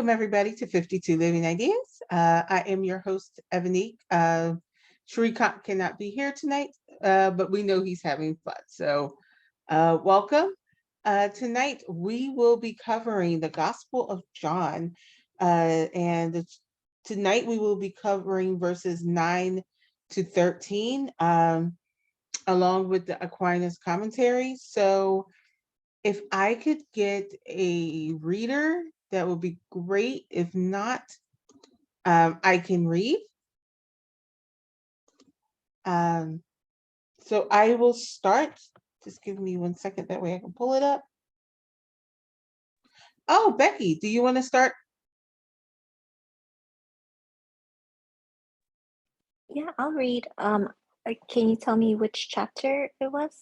Welcome everybody to 52 Living Ideas. I am your host, Evanique. Shrikant cannot be here tonight, but we know he's having fun. So welcome. Tonight we will be covering the Gospel of John. Tonight we will be covering verses 9 to 13, along with the Aquinas commentary. So if I could get a reader, that would be great. If not, I can read. So I will start. Just give me 1 second, that way I can pull it up. Oh, Becky, do you want to start? Yeah, I'll read. Can you tell me which chapter it was?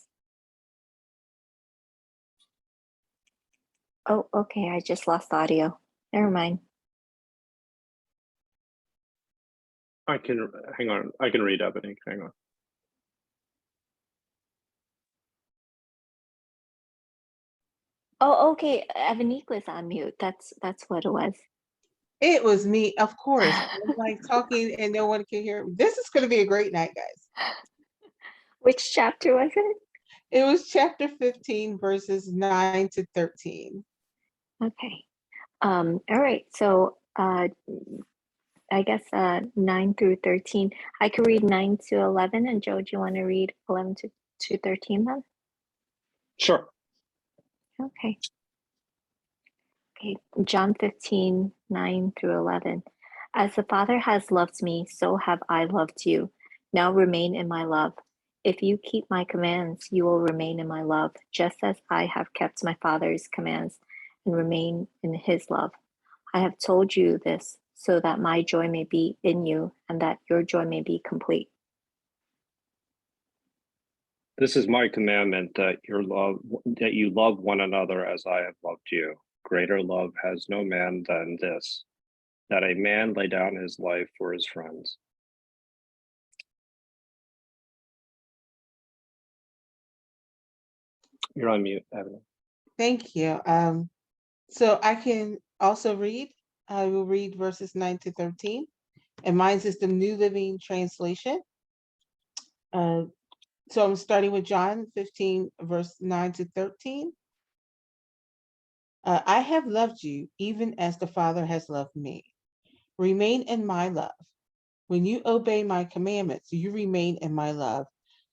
Oh, okay, I just lost audio. Never mind. I can, hang on, I can read Evanique, hang on. Oh, okay, Evanique was on mute. That's what it was. It was me, of course. I'm like talking and no one can hear me. This is going to be a great night, guys. Which chapter was it? It was chapter 15, verses 9 to 13. Okay. All right, so I guess 9 through 13. I could read 9 to 11, and Joe, do you want to read 11 to 13 then? Sure. Okay. Okay, John 15, 9 through 11. As the Father has loved me, so have I loved you. Now remain in my love. If you keep my commands, you will remain in my love, just as I have kept my Father's commands and remain in his love. I have told you this so that my joy may be in you and that your joy may be complete. This is my commandment, that you love one another as I have loved you. Greater love has no man than this, that a man lay down his life for his friends. You're on mute, Evan. Thank you. So I can also read. I will read verses 9 to 13. And mine is the New Living Translation. So I'm starting with John 15, verse 9 to 13. I have loved you even as the Father has loved me. Remain in my love. When you obey my commandments, you remain in my love,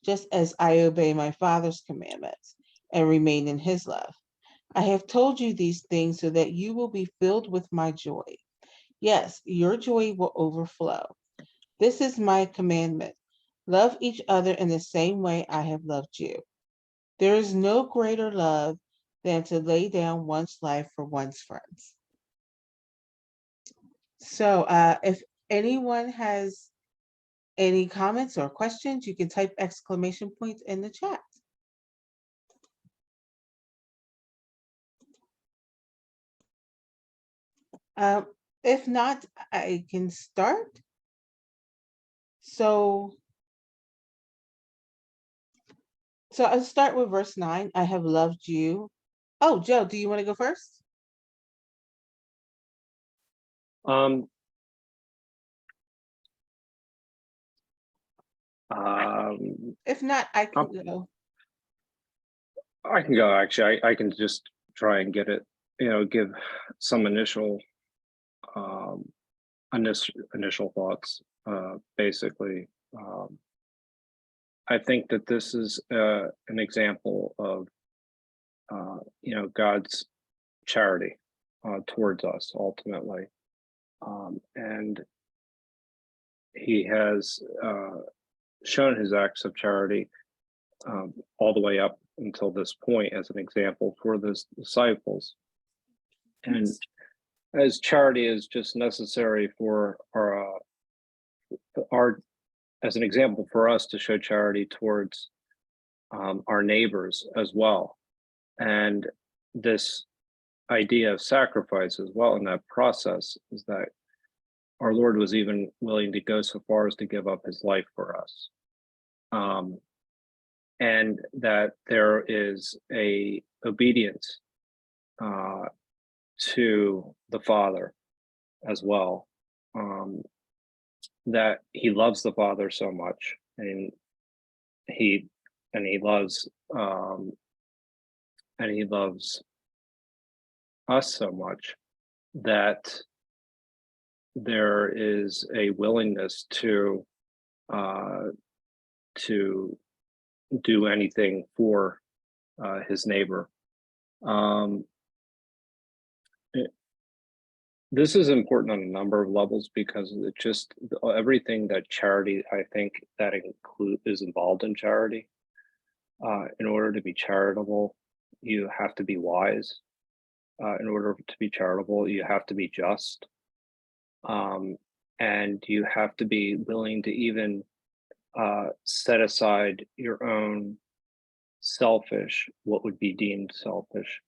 just as I obey my Father's commandments and remain in his love. I have told you these things so that you will be filled with my joy. Yes, your joy will overflow. This is my commandment. Love each other in the same way I have loved you. There is no greater love than to lay down one's life for one's friends. So if anyone has any comments or questions, you can type exclamation points in the chat. If not, I can start. So I'll start with verse 9. I have loved you. Oh, Joe, do you want to go first? If not, I can go. I can go, actually. I can just try and get it, give some initial thoughts. Basically, I think that this is an example of God's charity towards us ultimately, and he has shown his acts of charity all the way up until this point as an example for the disciples. And as charity is just necessary for our as an example for us to show charity towards our neighbors as well. And this idea of sacrifice as well in that process is that our Lord was even willing to go so far as to give up his life for us. And that there is a obedience to the Father as well. That he loves the Father so much, and he loves us so much that there is a willingness to do anything for his neighbor. This is important on a number of levels because it just everything that charity, I think, that is involved in charity. In order to be charitable, you have to be wise. In order to be charitable, you have to be just, and you have to be willing to even set aside your own selfish, what would be deemed selfish,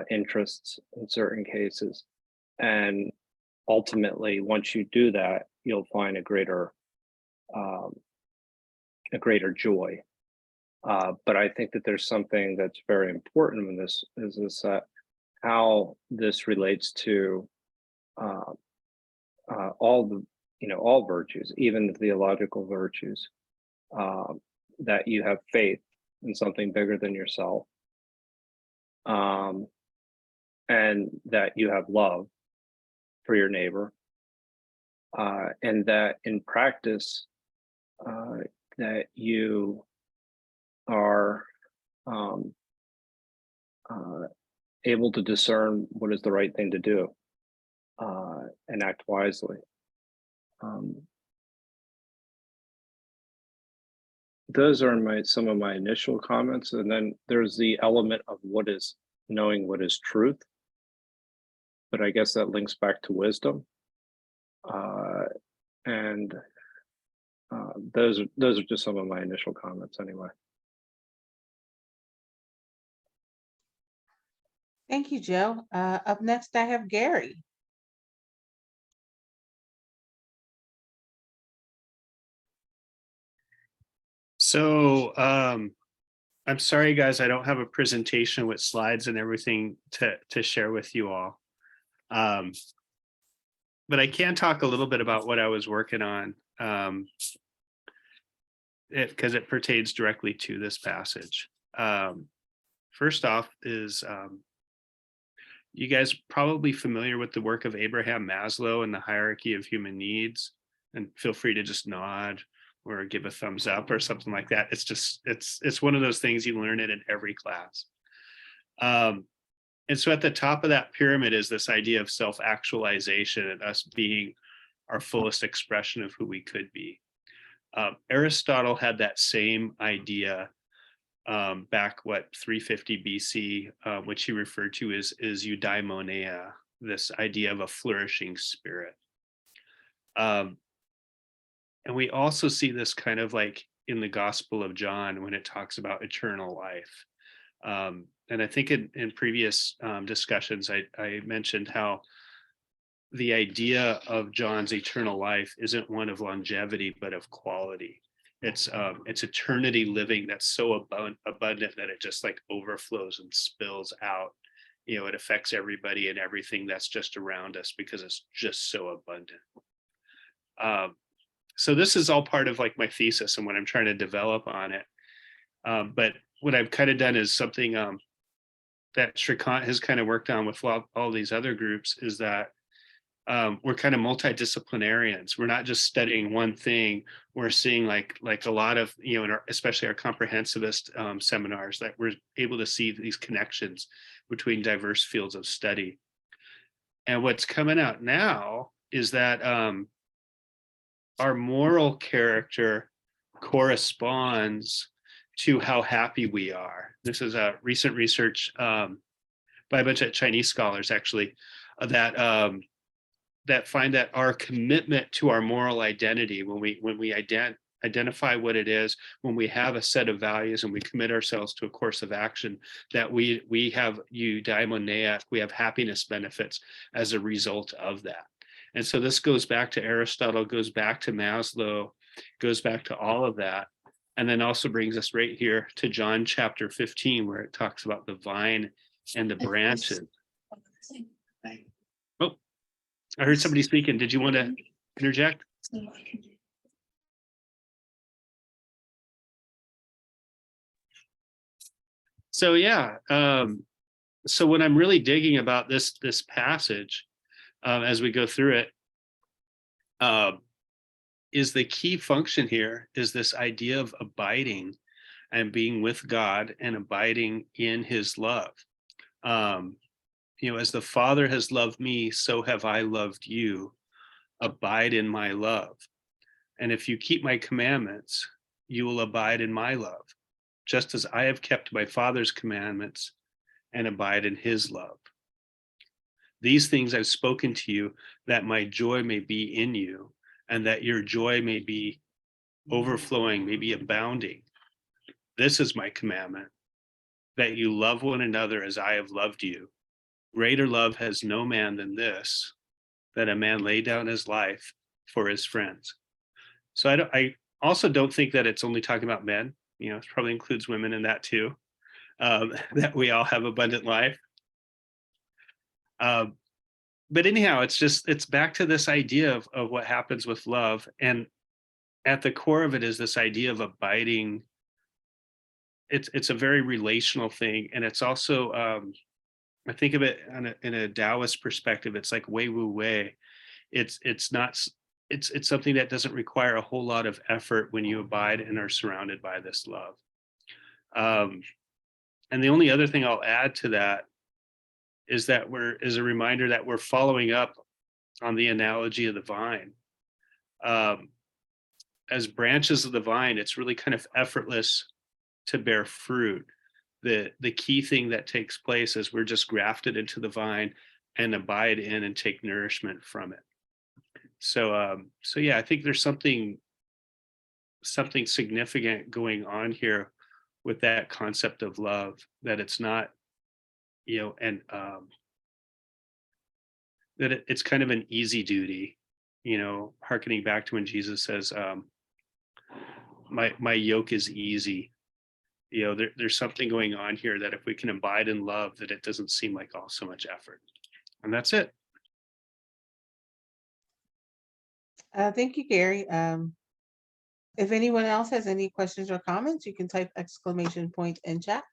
interests in certain cases. And ultimately, once you do that, you'll find a greater joy. But I think that there's something that's very important in this is that how this relates to all the all virtues, even the theological virtues, that you have faith in something bigger than yourself, and that you have love for your neighbor, and that in practice, that you are able to discern what is the right thing to do, and act wisely. Those are some of my initial comments, and then there's the element of knowing what is truth, but I guess that links back to wisdom, and those are just some of my initial comments anyway. Thank you, Joe. Up next, I have Gary. So I'm sorry, guys, I don't have a presentation with slides and everything to share with you all. But I can talk a little bit about what I was working on, because it pertains directly to this passage. First off is, you guys probably familiar with the work of Abraham Maslow and the hierarchy of human needs, and feel free to just nod or give a thumbs up or something like that. It's just, it's one of those things you learn it in every class. And so at the top of that pyramid is this idea of self-actualization and us being our fullest expression of who we could be. Aristotle had that same idea back 350 BC, which he referred to as eudaimonia, this idea of a flourishing spirit. And we also see this kind of like in the Gospel of John when it talks about eternal life. And I think in previous discussions, I mentioned how the idea of John's eternal life isn't one of longevity, but of quality. It's eternity living that's so abundant that it just like overflows and spills out. You know, it affects everybody and everything that's just around us because it's just so abundant. So this is all part of like my thesis and what I'm trying to develop on it. But what I've kind of done is something that Shrikant has kind of worked on with all these other groups is that we're kind of multidisciplinarians. We're not just studying one thing. We're seeing like a lot of, you know, in especially our comprehensivist seminars, that we're able to see these connections between diverse fields of study. And what's coming out now is that our moral character corresponds to how happy we are. This is a recent research by a bunch of Chinese scholars, actually, that find that our commitment to our moral identity, when we identify what it is, when we have a set of values and we commit ourselves to a course of action, that we have eudaimonia, we have happiness benefits as a result of that. And so this goes back to Aristotle, goes back to Maslow, goes back to all of that. And then also brings us right here to John chapter 15, where it talks about the vine and the branches. Oh, I heard somebody speaking. Did you want to interject? So yeah, so when I'm really digging about this passage, as we go through it, is the key function here is this idea of abiding and being with God and abiding in his love. As the Father has loved me, so have I loved you. Abide in my love. And if you keep my commandments, you will abide in my love, just as I have kept my Father's commandments and abide in his love. These things I've spoken to you, that my joy may be in you, and that your joy may be overflowing, may be abounding. This is my commandment, that you love one another as I have loved you. Greater love has no man than this, that a man lay down his life for his friends. So I also don't think that it's only talking about men. It probably includes women in that too, that we all have abundant life. But anyhow, it's back to this idea of what happens with love. And at the core of it is this idea of abiding. It's a very relational thing. And it's also, I think of it in a Taoist perspective, it's like wei wu wei. It's something that doesn't require a whole lot of effort when you abide and are surrounded by this love. And the only other thing I'll add to that is that is a reminder that we're following up on the analogy of the vine. As branches of the vine, it's really kind of effortless to bear fruit. The key thing that takes place is we're just grafted into the vine and abide in and take nourishment from it. So yeah, I think there's something significant going on here with that concept of love, that it's not, and that it's kind of an easy duty, hearkening back to when Jesus says, my yoke is easy. There's something going on here that if we can abide in love, that it doesn't seem like all so much effort. And that's it. Thank you, Gary. If anyone else has any questions or comments, you can type exclamation point in chat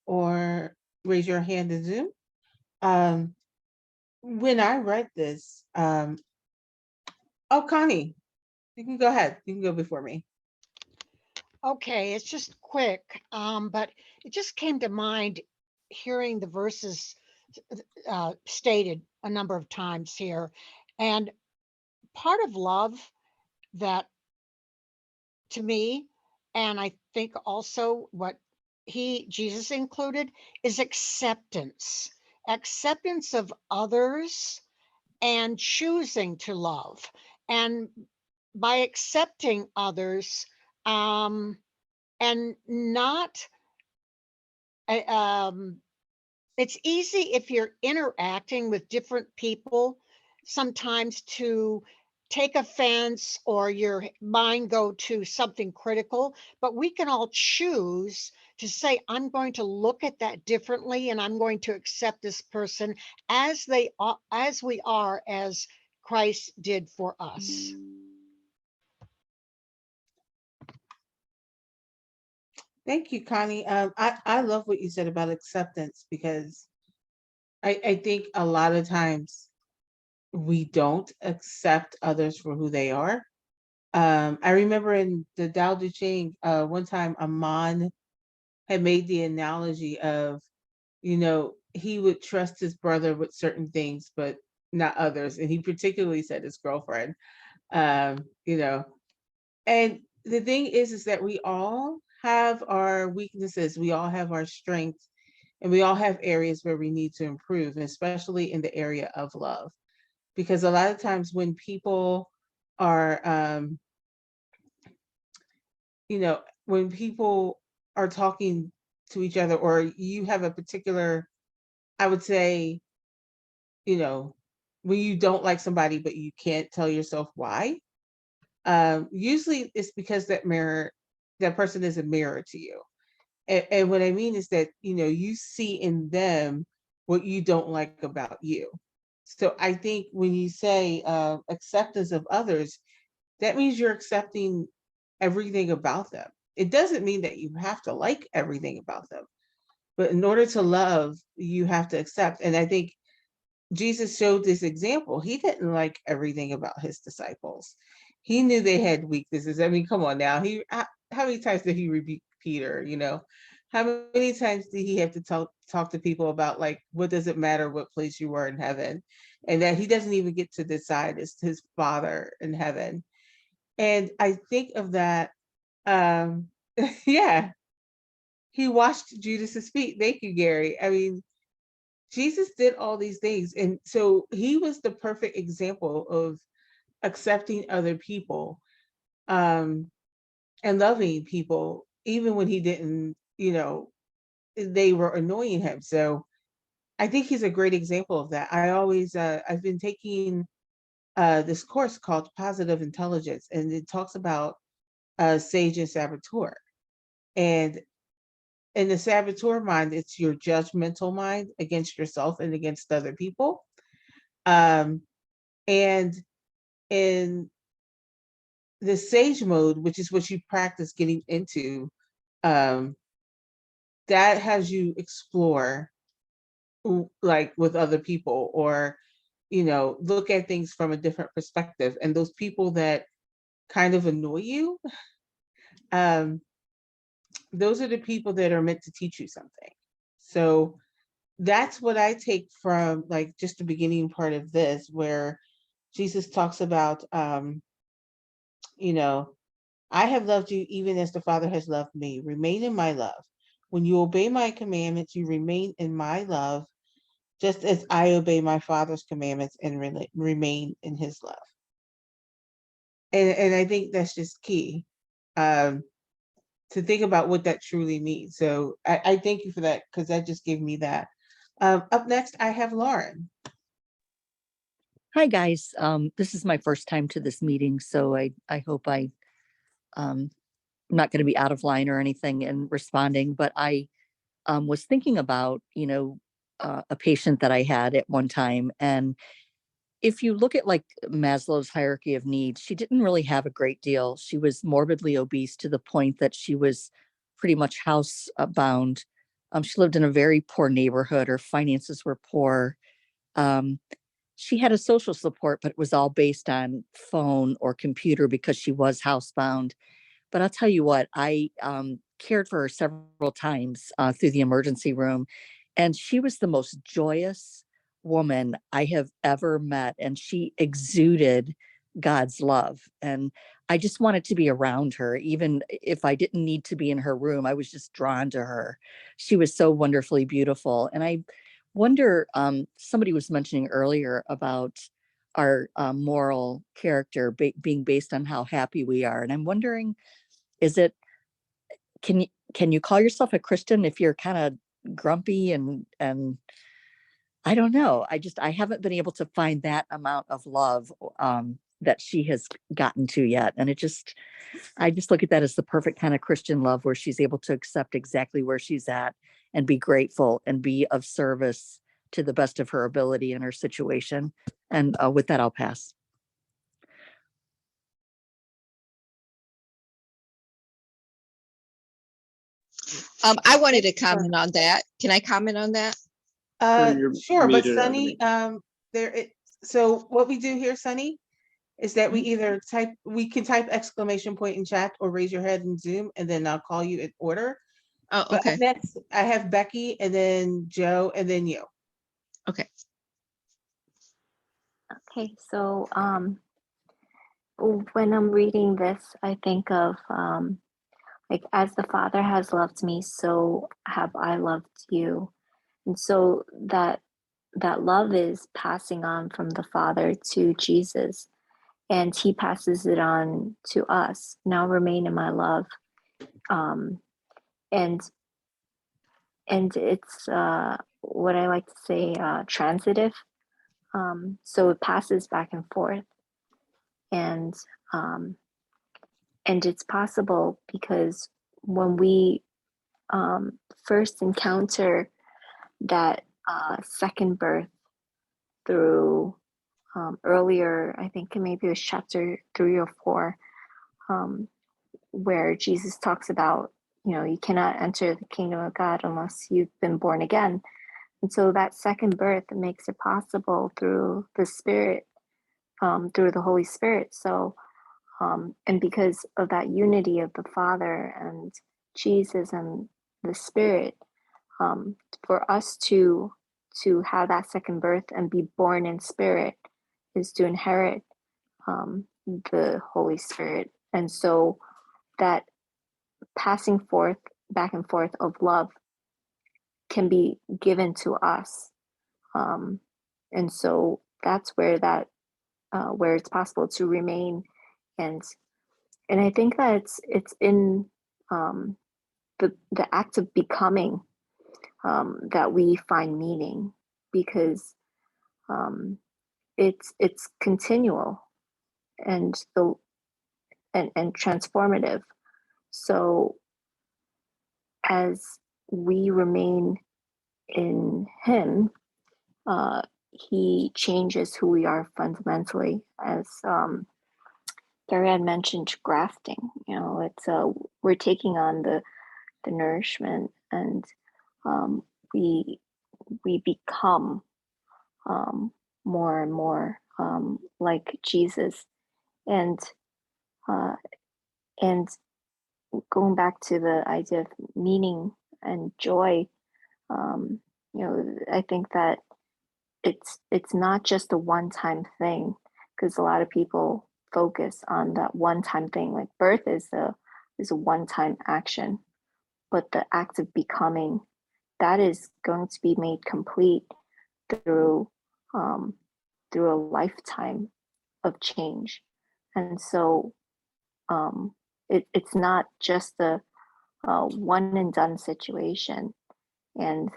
or raise your hand in Zoom. When I read this, oh, Connie, you can go ahead. You can go before me. Okay, it's just quick, but it just came to mind hearing the verses stated a number of times here. And part of love that, to me, and I think also what Jesus included, is acceptance of others and choosing to love. And by accepting others, and not, it's easy if you're interacting with different people sometimes to take offense or your mind go to something critical, but we can all choose to say, I'm going to look at that differently, and I'm going to accept this person as we are, as Christ did for us. Thank you, Connie. I love what you said about acceptance, because I think a lot of times we don't accept others for who they are. I remember in the Tao Te Ching, one time Aman had made the analogy of, he would trust his brother with certain things, but not others. And he particularly said his girlfriend, and the thing is that we all have our weaknesses, we all have our strengths, and we all have areas where we need to improve, especially in the area of love. Because a lot of times when people are, when people are talking to each other, or you have a particular, I would say, when you don't like somebody, but you can't tell yourself why, usually it's because that person is a mirror to you. And what I mean is that, you see in them what you don't like about you. So I think when you say acceptance of others, that means you're accepting everything about them. It doesn't mean that you have to like everything about them, but in order to love, you have to accept. And I think Jesus showed this example. He didn't like everything about his disciples. He knew they had weaknesses. I mean, come on now. How many times did he rebuke Peter? You know, how many times did he have to talk to people about, like, what does it matter what place you were in heaven, and that he doesn't even get to decide, it's his Father in heaven. And I think of that. Um, yeah, he washed Judas's feet. Thank you, Gary. I mean, Jesus did all these things. And so he was the perfect example of accepting other people, um, and loving people, even when he didn't, they were annoying him. So I think he's a great example of that. I've been taking this course called Positive Intelligence, and it talks about sage and saboteur. And in the saboteur mind, it's your judgmental mind against yourself and against other people. Um, and in the sage mode, which is what you practice getting into, um, that has you explore, like, with other people, or look at things from a different perspective. And those people that kind of annoy you, um, those are the people that are meant to teach you something. So that's what I take from, like, just the beginning part of this, where Jesus talks about, you know, I have loved you even as the Father has loved me. Remain in my love. When you obey my commandments, you remain in my love, just as I obey my Father's commandments and remain in his love. And I think that's just key, um, to think about what that truly means. So I thank you for that, because that just gave me that. Up next, I have Lauren. Hi, guys. This is my first time to this meeting, so I hope I'm not going to be out of line or anything in responding, but I was thinking about, a patient that I had at one time. And if you look at like Maslow's hierarchy of needs, she didn't really have a great deal. She was morbidly obese to the point that she was pretty much housebound. She lived in a very poor neighborhood. Her finances were poor. Um, she had a social support, but it was all based on phone or computer because she was housebound. But I'll tell you what, I cared for her several times through the emergency room, and she was the most joyous woman I have ever met. And she exuded God's love. And I just wanted to be around her. Even if I didn't need to be in her room, I was just drawn to her. She was so wonderfully beautiful. And I wonder, somebody was mentioning earlier about our moral character being based on how happy we are. And I'm wondering, is it, can you call yourself a Christian if you're kind of grumpy and I don't know. I haven't been able to find that amount of love that she has gotten to yet. And I just look at that as the perfect kind of Christian love, where she's able to accept exactly where she's at and be grateful and be of service to the best of her ability in her situation. And with that, I'll pass. I wanted to comment on that. Can I comment on that? Sure, but muted, Sunny, so what we do here, Sunny, is that we can type exclamation point in chat or raise your head in Zoom, and then I'll call you in order. Oh, But okay. next, I have Becky, and then Joe, and then you. Okay. Okay, so when I'm reading this, I think of like, as the Father has loved me, so have I loved you. And so that love is passing on from the Father to Jesus, and he passes it on to us. Now remain in my love. And it's what I like to say, transitive. So it passes back and forth. And it's possible because when we first encounter that second birth, through earlier, I think maybe it was chapter 3 or 4, where Jesus talks about, you cannot enter the kingdom of God unless you've been born again. And so that second birth makes it possible through the Spirit, through the Holy Spirit. So, and because of that unity of the Father and Jesus and the Spirit, for us to have that second birth and be born in spirit is to inherit the Holy Spirit. And so that passing forth, back and forth of love can be given to us. And so that's where where it's possible to remain. And I think that it's in the act of becoming that we find meaning, because it's continual and and transformative. So as we remain in Him, He changes who we are fundamentally. As Gary had mentioned, grafting. It's we're taking on the nourishment, and we become more and more like Jesus. And and going back to the idea of meaning and joy, I think that it's not just a one-time thing, because a lot of people focus on that one-time thing. Like birth is a one-time action, but the act of becoming, that is going to be made complete through a lifetime of change. And so it's not just a one and done situation, and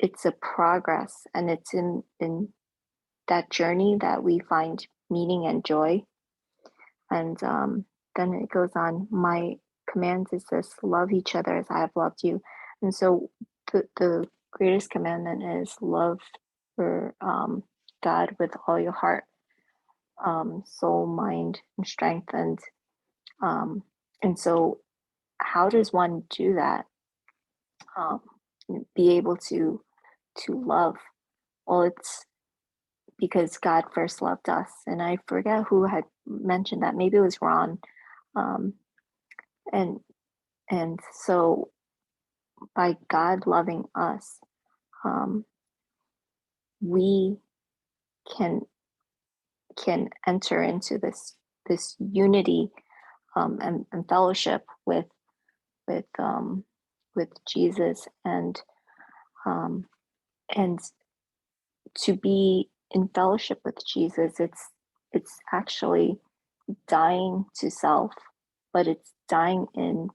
it's a progress, and it's in that journey that we find meaning and joy. And then it goes on, my command is this: love each other as I have loved you. And so the greatest commandment is love for God with all your heart, soul, mind, and strength. And so how does one do that? Be able to love? Well, it's because God first loved us. And I forget who had mentioned that. Maybe it was Ron. And so by God loving us, we can enter into this unity and fellowship with Jesus, and to be in fellowship with Jesus, it's actually dying to self, but it's dying in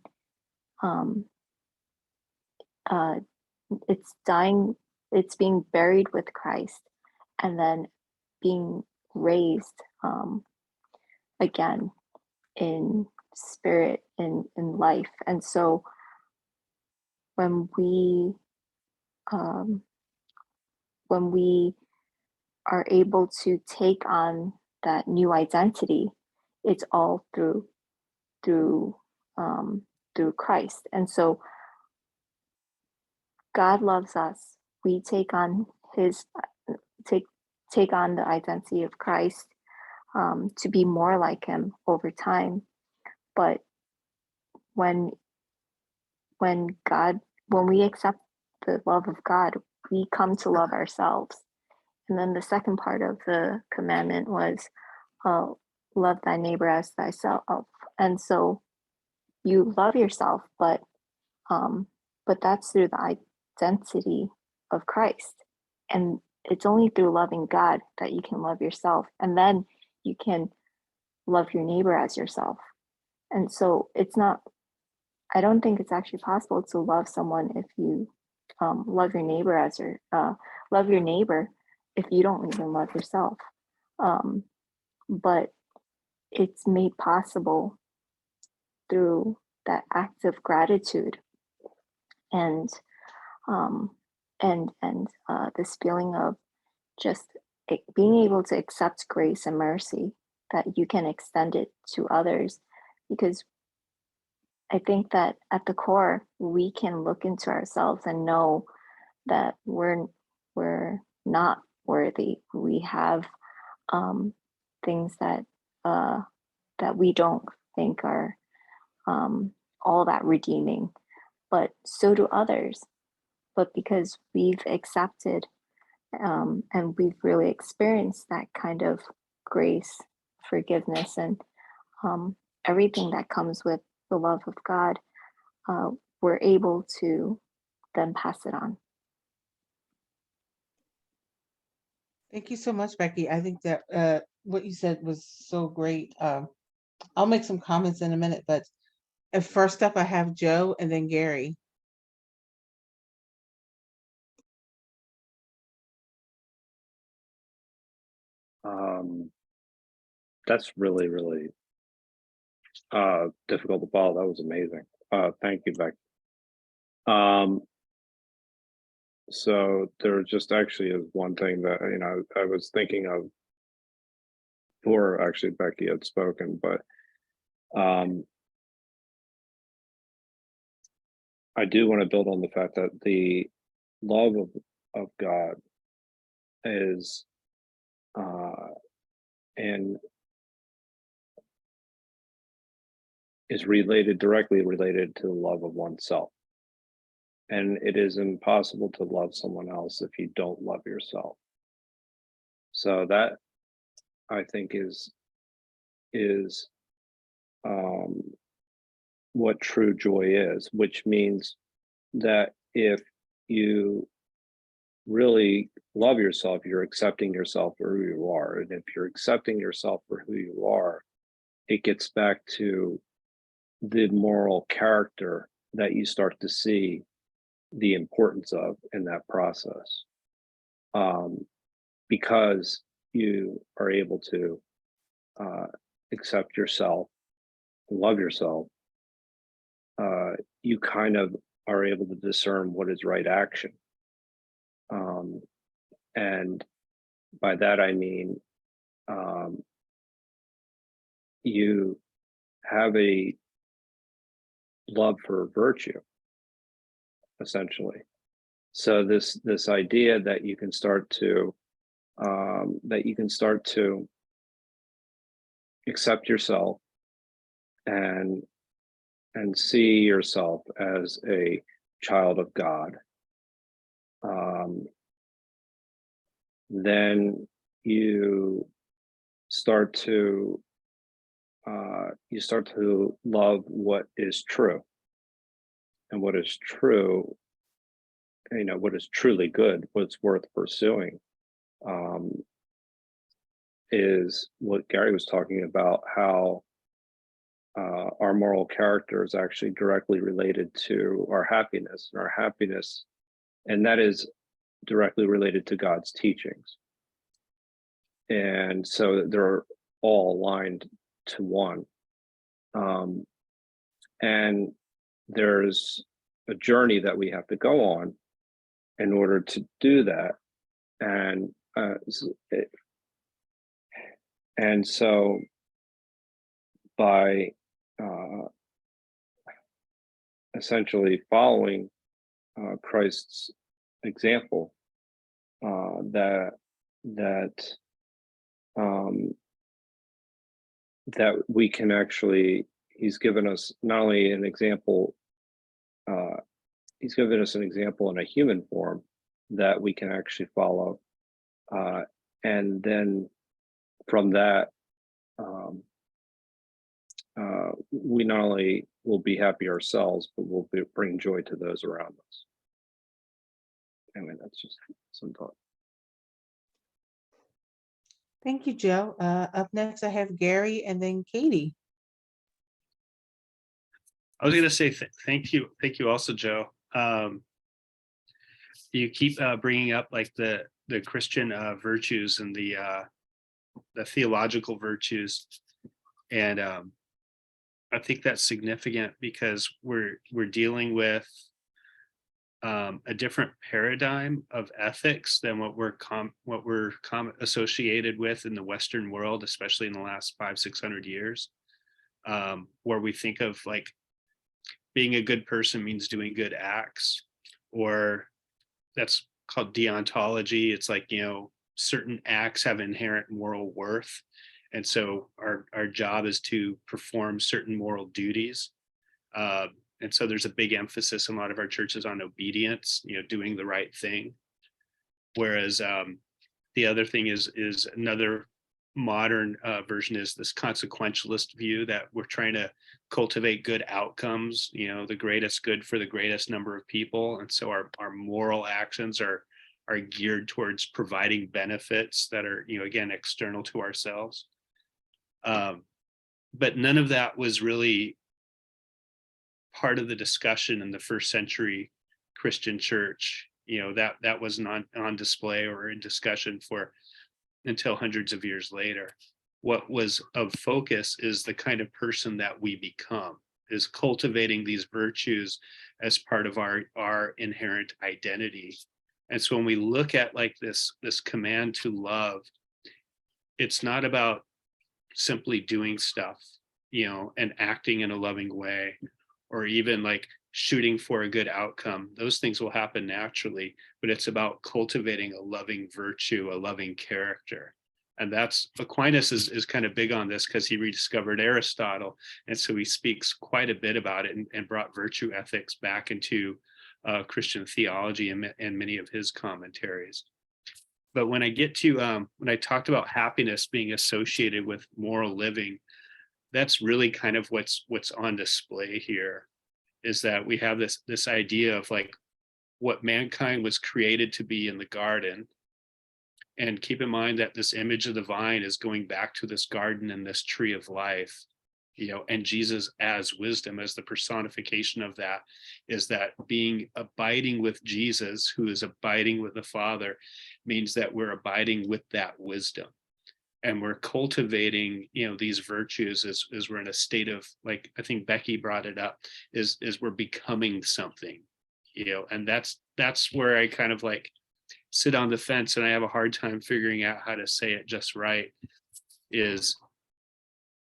it's being buried with Christ, and then being raised again in spirit, in life. And so when we are able to take on that new identity, it's all through Christ. And so God loves us. We take on take on the identity of Christ, to be more like Him over time. But when we accept the love of God, we come to love ourselves. And then the second part of the commandment was, love thy neighbor as thyself. And so you love yourself, but that's through the identity of Christ. And it's only through loving God that you can love yourself, and then you can love your neighbor as yourself. And so I don't think it's actually possible to love someone if you love your neighbor if you don't even love yourself. But it's made possible through that act of gratitude, and this feeling of just being able to accept grace and mercy, that you can extend it to others, because I think that at the core, we can look into ourselves and know that we're not worthy. We have things that that we don't think are all that redeeming, but so do others. But because we've accepted and we've really experienced that kind of grace, forgiveness, and everything that comes with the love of God, we're able to then pass it on. Thank you so much, Becky. I think that what you said was so great. I'll make some comments in a minute, but first up I have Joe and then Gary. That's really, really difficult to follow. That was amazing. Thank you, Becky. So there just actually is one thing that, you know, I was thinking of before actually Becky had spoken, but I do want to build on the fact that the love of God is and is directly related to the love of oneself. And it is impossible to love someone else if you don't love yourself. So that, I think, is what true joy is, which means that if you really love yourself, you're accepting yourself for who you are. And if you're accepting yourself for who you are, it gets back to the moral character that you start to see the importance of in that process. Because you are able to accept yourself, love yourself, you kind of are able to discern what is right action. And by that, I mean, you have a love for virtue, essentially. So this idea that you can start to accept yourself and see yourself as a child of God, then you start to love what is true, and what is true, you know, what is truly good, what's worth pursuing, is what Gary was talking about, how our moral character is actually directly related to our happiness, and that is directly related to God's teachings. And so they're all aligned to one. And there's a journey that we have to go on in order to do that. And so by essentially following Christ's example, that we can actually, he's given us not only an example, he's given us an example in a human form that we can actually follow, and then from that, we not only will be happy ourselves, but we'll bring joy to those around us. Anyway, that's just some thought. Thank you, Joe. Up next, I have Gary and then Katie. I was going to say thank you also, Joe. You keep bringing up like the Christian virtues and the theological virtues, and I think that's significant because we're dealing with a different paradigm of ethics than what we're associated with in the Western world, especially in the last 500-600 years, where we think of like being a good person means doing good acts, or that's called deontology. It's like, you know, certain acts have inherent moral worth. And so our job is to perform certain moral duties. And so there's a big emphasis in a lot of our churches on obedience, you know, doing the right thing. Whereas the other thing is another modern version is this consequentialist view that we're trying to cultivate good outcomes, you know, the greatest good for the greatest number of people. And so our moral actions are geared towards providing benefits that are, you know, again, external to ourselves. But none of that was really part of the discussion in the first century Christian church. You know, that wasn't on display or in discussion for until hundreds of years later. What was of focus is the kind of person that we become, is cultivating these virtues as part of our inherent identity. And so when we look at like this command to love, it's not about simply doing stuff, you know, and acting in a loving way, or even like shooting for a good outcome. Those things will happen naturally, but it's about cultivating a loving virtue, a loving character. And that's, Aquinas is kind of big on this because he rediscovered Aristotle. And so he speaks quite a bit about it and brought virtue ethics back into Christian theology and many of his commentaries. But when I get to, when I talked about happiness being associated with moral living, that's really kind of what's on display here, is that we have this idea of like what mankind was created to be in the garden. And keep in mind that this image of the vine is going back to this garden and this tree of life, you know, and Jesus as wisdom, as the personification of that, is that abiding with Jesus, who is abiding with the Father, means that we're abiding with that wisdom. And we're cultivating, you know, these virtues as we're in a state of, like, I think Becky brought it up, is we're becoming something, you know, and that's where I kind of like sit on the fence, and I have a hard time figuring out how to say it just right, is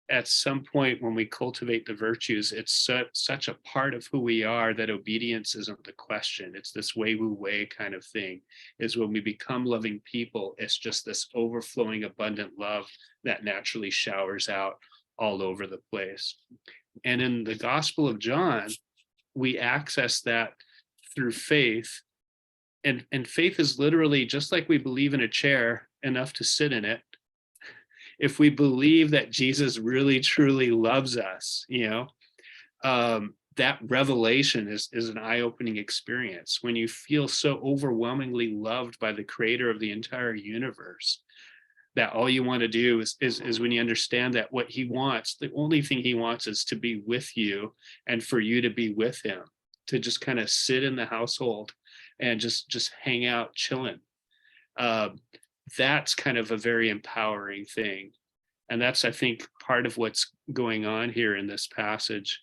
at some point when we cultivate the virtues, it's such a part of who we are that obedience isn't the question. It's this way wu wei kind of thing, is when we become loving people, it's just this overflowing abundant love that naturally showers out all over the place. And in the Gospel of John, we access that through faith. And faith is literally just like we believe in a chair enough to sit in it. If we believe that Jesus really truly loves us, you know, that revelation is an eye-opening experience. When you feel so overwhelmingly loved by the creator of the entire universe, that all you want to do is when you understand that what he wants, the only thing he wants is to be with you and for you to be with him, to just kind of sit in the household and just hang out chilling. That's kind of a very empowering thing. And that's, I think, part of what's going on here in this passage,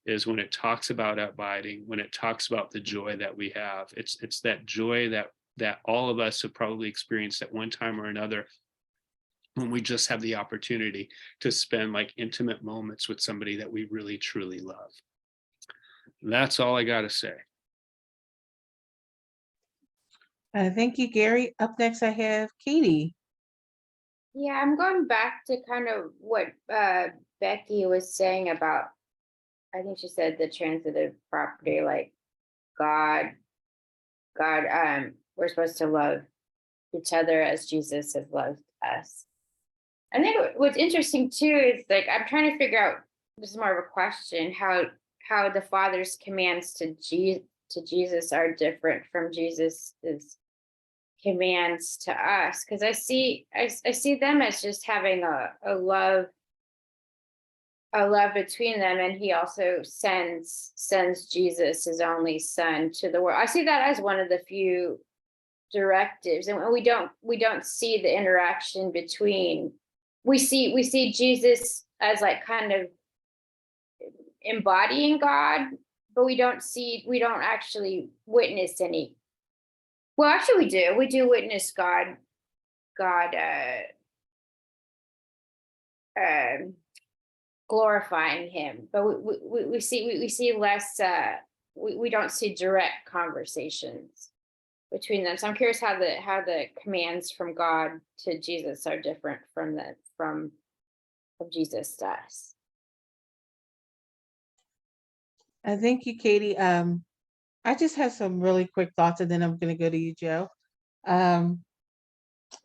is when it talks about abiding, when it talks about the joy that we have, it's that joy that all of us have probably experienced at one time or another, when we just have the opportunity to spend like intimate moments with somebody that we really truly love. That's all I got to say. Thank you, Gary. Up next, I have Katie. Yeah, I'm going back to kind of what Becky was saying about, I think she said the transitive property, like God, we're supposed to love each other as Jesus has loved us. I think what's interesting too is, like, I'm trying to figure out, this is more of a question, how the Father's commands to Jesus are different from Jesus's commands to us, because I see them as just having a love between them, and he also sends Jesus, his only son, to the world. I see that as one of the few directives, and we don't see the interaction between. We see Jesus as like kind of embodying God, but we don't actually witness any. Well, actually we do witness God glorifying him, but we see less, we don't see direct conversations between them. So I'm curious how the commands from God to Jesus are different from Jesus to us. Thank you, Katie. I just have some really quick thoughts, and then I'm going to go to you, Joe.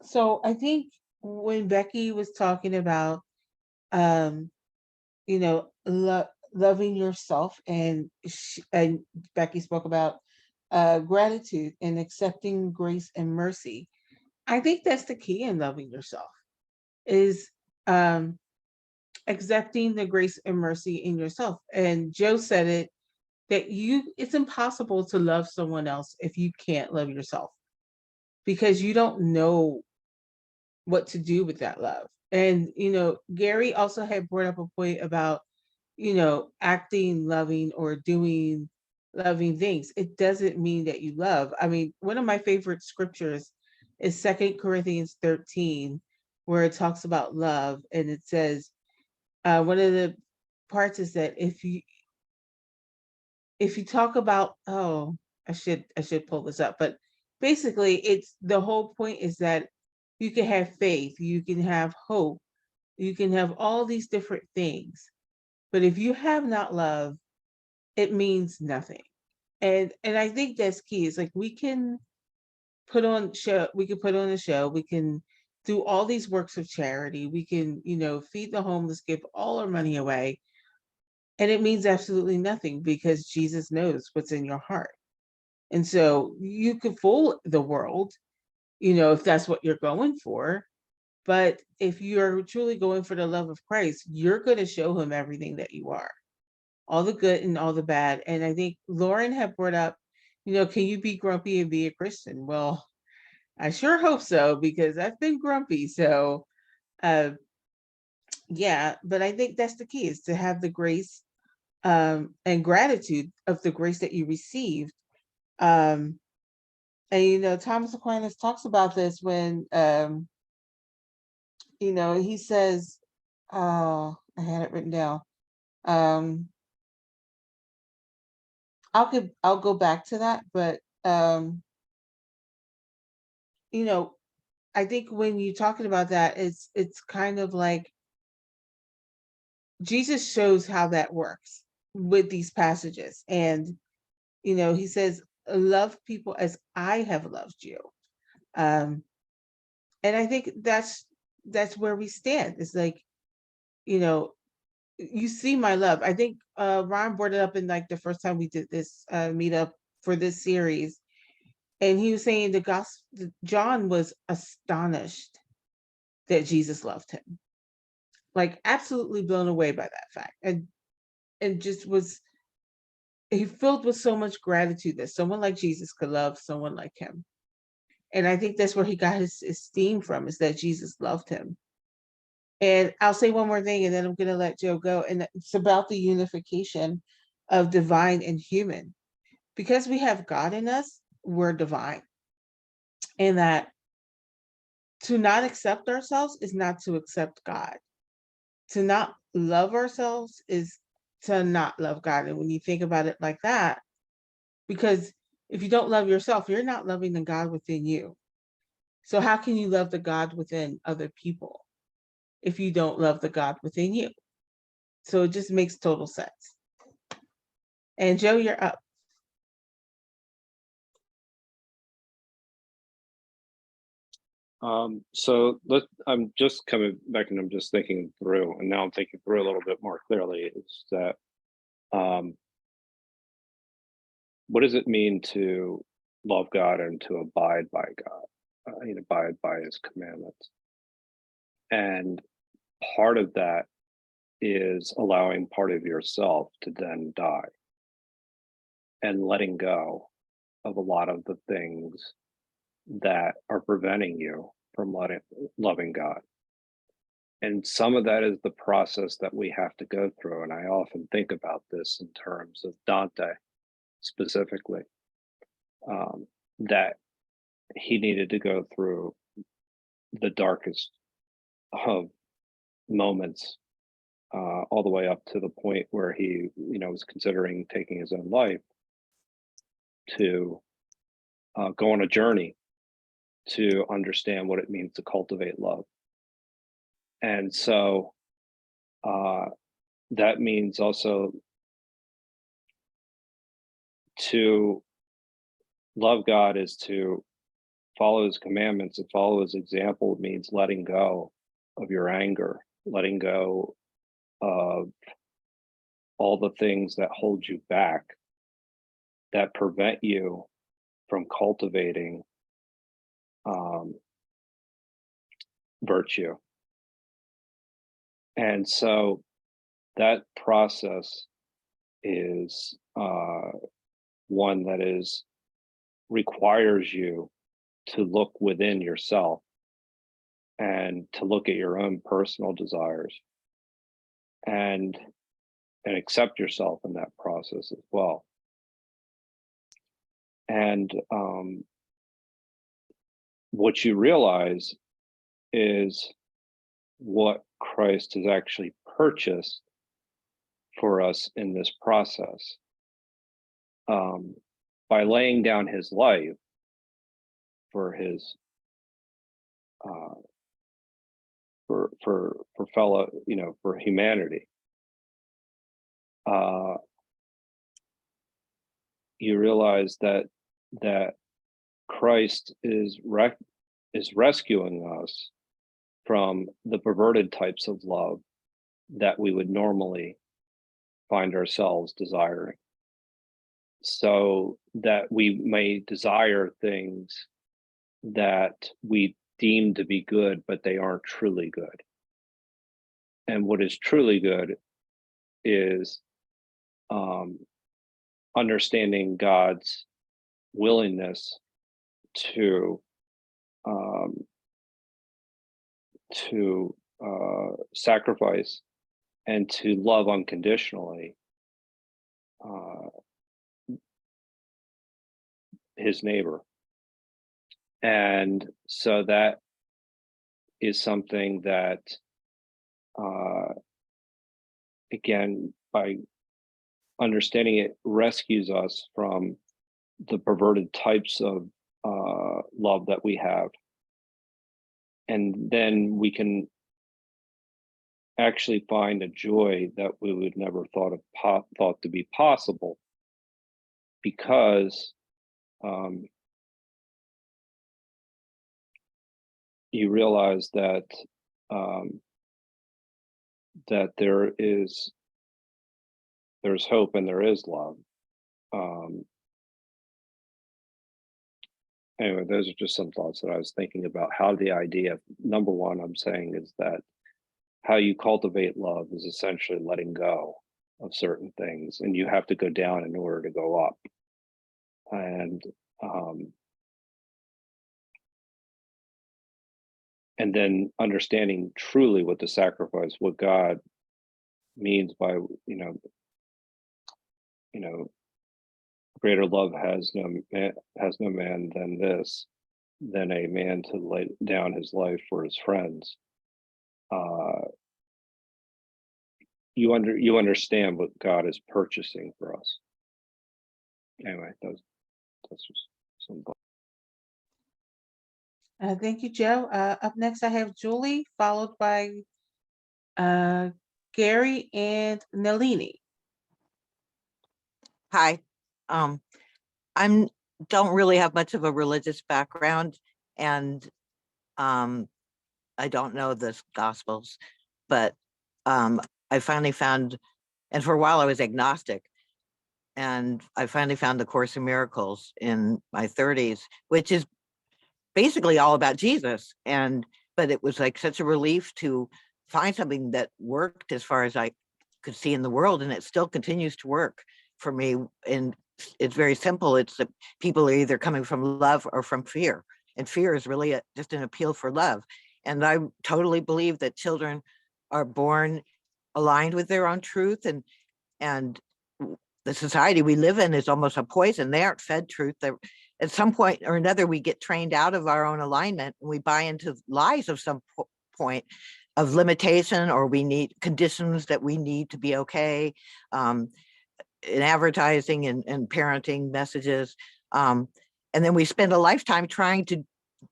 So I think when Becky was talking about, loving yourself, and Becky spoke about gratitude and accepting grace and mercy. I think that's the key in loving yourself, is accepting the grace and mercy in yourself. And Joe said it, that it's impossible to love someone else if you can't love yourself, because you don't know what to do with that love. And Gary also had brought up a point about acting loving or doing loving things. It doesn't mean that you love. I mean, one of my favorite scriptures is 2 Corinthians 13, where it talks about love, and it says, one of the parts is that if you talk about, I should pull this up, but basically it's the whole point is that you can have faith, you can have hope, you can have all these different things, but if you have not love, it means nothing. And I think that's key. It's like we can put on a show, we can do all these works of charity, we can feed the homeless, give all our money away, and it means absolutely nothing, because Jesus knows what's in your heart. And so you could fool the world, if that's what you're going for. But if you're truly going for the love of Christ, you're going to show him everything that you are, all the good and all the bad. And I think Lauren had brought up, can you be grumpy and be a Christian? Well, I sure hope so, because I've been grumpy. So, yeah, but I think that's the key, is to have the grace and gratitude of the grace that you received. And Thomas Aquinas talks about this when he says, I had it written down. I'll go back to that, but I think when you're talking about that, it's kind of like Jesus shows how that works with these passages. And he says, love people as I have loved you. And I think that's where we stand. It's like, you see my love. I think Ron brought it up in like the first time we did this meetup for this series. And he was saying John was astonished that Jesus loved him. Like absolutely blown away by that fact. And just was, he filled with so much gratitude that someone like Jesus could love someone like him. And I think that's where he got his esteem from, is that Jesus loved him. And I'll say one more thing, and then I'm going to let Joe go. And it's about the unification of divine and human. Because we have God in us, we're divine. And that to not accept ourselves is not to accept God. To not love ourselves is to not love God. And when you think about it like that, because if you don't love yourself, you're not loving the God within you. So how can you love the God within other people if you don't love the God within you? So it just makes total sense. And Joe, you're up. So I'm just coming back, and I'm just thinking through, and now I'm thinking through a little bit more clearly, is that what does it mean to love God and to abide by God, abide by his commandments? And part of that is allowing part of yourself to then die and letting go of a lot of the things that are preventing you from loving God. And some of that is the process that we have to go through. And I often think about this in terms of Dante specifically, that he needed to go through the darkest of moments, all the way up to the point where he, was considering taking his own life, to go on a journey to understand what it means to cultivate love. And so that means also to love God is to follow his commandments, and follow his example means letting go of your anger, letting go of all the things that hold you back, that prevent you from cultivating virtue. And so that process is one that requires you to look within yourself and to look at your own personal desires and accept yourself in that process as well. And what you realize is what Christ has actually purchased for us in this process. By laying down his life for his for fellow, for humanity, you realize that Christ is rescuing us from the perverted types of love that we would normally find ourselves desiring, so that we may desire things that we deem to be good, but they aren't truly good. And what is truly good is understanding God's willingness to sacrifice and to love unconditionally his neighbor. And so that is something that, again, by understanding it, rescues us from the perverted types of love that we have. And then we can actually find a joy that we would never thought to be possible, because you realize that that there's hope and there is love. Anyway, those are just some thoughts that I was thinking about. How the idea, number one, I'm saying, is that how you cultivate love is essentially letting go of certain things, and you have to go down in order to go up. And then understanding truly what the sacrifice, what God means by, greater love has no man than a man to lay down his life for his friends. You understand what God is purchasing for us. Anyway, that's just some thoughts. Thank you, Joe. Up next, I have Julie, followed by Gary and Nalini. Hi. I'm don't really have much of a religious background, and I don't know the Gospels, but I finally found, and for a while I was agnostic, and I finally found the Course in Miracles in my 30s, which is basically all about Jesus. But it was like such a relief to find something that worked as far as I could see in the world, and it still continues to work for me. And it's very simple. It's that people are either coming from love or from fear, and fear is really just an appeal for love. And I totally believe that children are born aligned with their own truth, and the society we live in is almost a poison. They aren't fed truth. They're, at some point or another, we get trained out of our own alignment and we buy into lies of some point of limitation, or we need conditions that we need to be okay, in advertising and parenting messages. And then we spend a lifetime trying to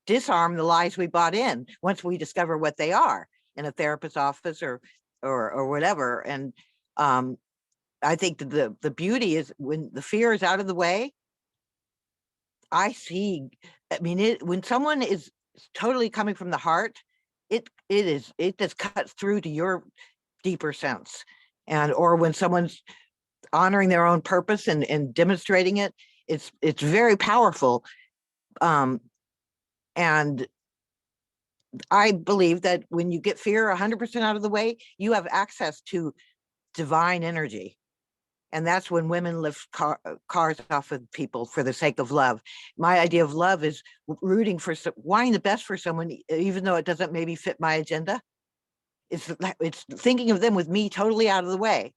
disarm the lies we bought in once we discover what they are in a therapist's office or whatever. And I think that the beauty is when the fear is out of the way. I mean, when someone is totally coming from the heart, it just cuts through to your deeper sense. And or when someone's honoring their own purpose and demonstrating it, it's very powerful. And I believe that when you get fear 100% out of the way, you have access to divine energy. And that's when women lift cars off of people for the sake of love. My idea of love is rooting for, wanting the best for someone, even though it doesn't maybe fit my agenda. It's thinking of them with me totally out of the way.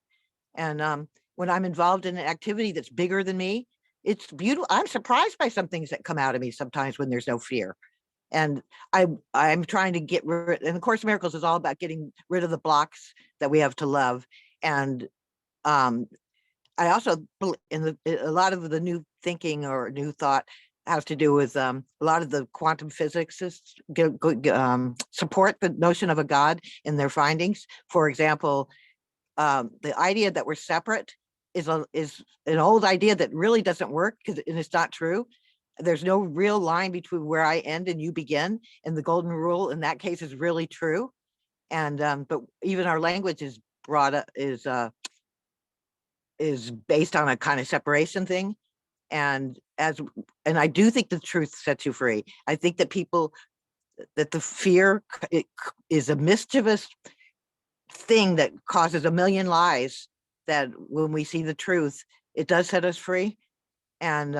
And when I'm involved in an activity that's bigger than me, it's beautiful. I'm surprised by some things that come out of me sometimes when there's no fear. And I'm trying to get rid, and the Course in Miracles is all about getting rid of the blocks that we have to love. And I also, in a lot of the new thinking or new thought has to do with a lot of the quantum physicists support the notion of a God in their findings. For example, the idea that we're separate is an old idea that really doesn't work, and it's not true. There's no real line between where I end and you begin, and the golden rule in that case is really true. And but even our language is is based on a kind of separation thing. And I do think the truth sets you free. I think that that the fear is a mischievous thing that causes a million lies, that when we see the truth, it does set us free. And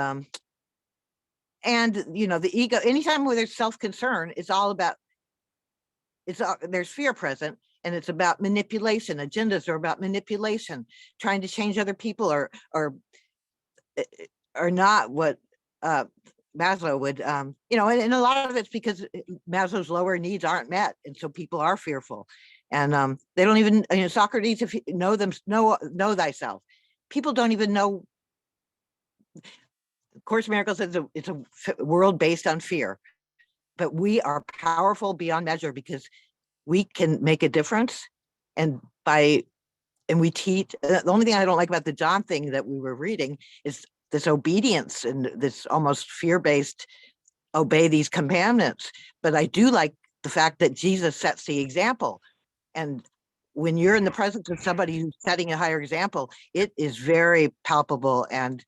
you know, the ego, anytime where there's self-concern, it's all about, there's fear present, and it's about manipulation. Agendas are about manipulation, trying to change other people, or not what Maslow would, you know, and a lot of it's because Maslow's lower needs aren't met, and so people are fearful. And they don't even, you know, Socrates, if you know know thyself. People don't even know. Course in Miracles says it's a world based on fear, but we are powerful beyond measure because we can make a difference. And we teach. The only thing I don't like about the John thing that we were reading is this obedience and this almost fear-based obey these commandments. But I do like the fact that Jesus sets the example. And when you're in the presence of somebody who's setting a higher example, it is very palpable. And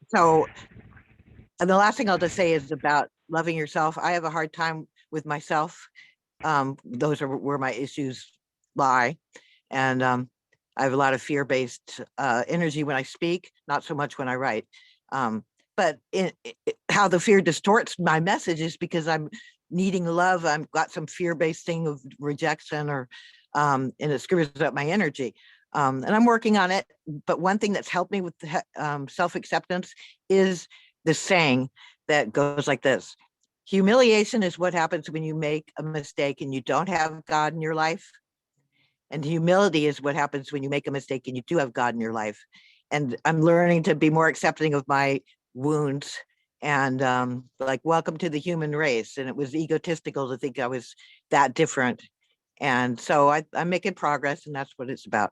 so, and the last thing I'll just say is about loving yourself. I have a hard time with myself. Those are where my issues lie. And I have a lot of fear-based energy when I speak, not so much when I write. But how the fear distorts my message is because I'm needing love. I've got some fear-based thing of rejection, or and it screws up my energy. And I'm working on it. But one thing that's helped me with self-acceptance is the saying that goes like this: humiliation is what happens when you make a mistake and you don't have God in your life. And humility is what happens when you make a mistake and you do have God in your life. And I'm learning to be more accepting of my wounds, and like, welcome to the human race. And it was egotistical to think I was that different. And so I'm making progress, and that's what it's about.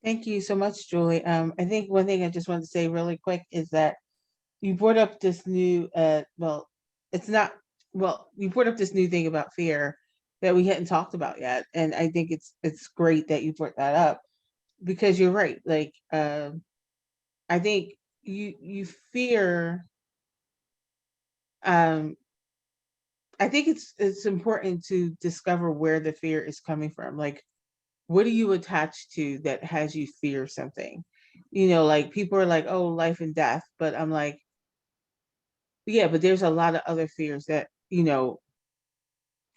Thank you so much, Julie. I think one thing I just wanted to say really quick is that you brought up this new, well, it's not, well, you brought up this new thing about fear that we hadn't talked about yet. And I think it's great that you brought that up, because you're right. Like, I think you fear, I think it's important to discover where the fear is coming from. Like, what are you attached to that has you fear something? You know, like people are like, oh, life and death. But I'm like, Yeah, but there's a lot of other fears that, or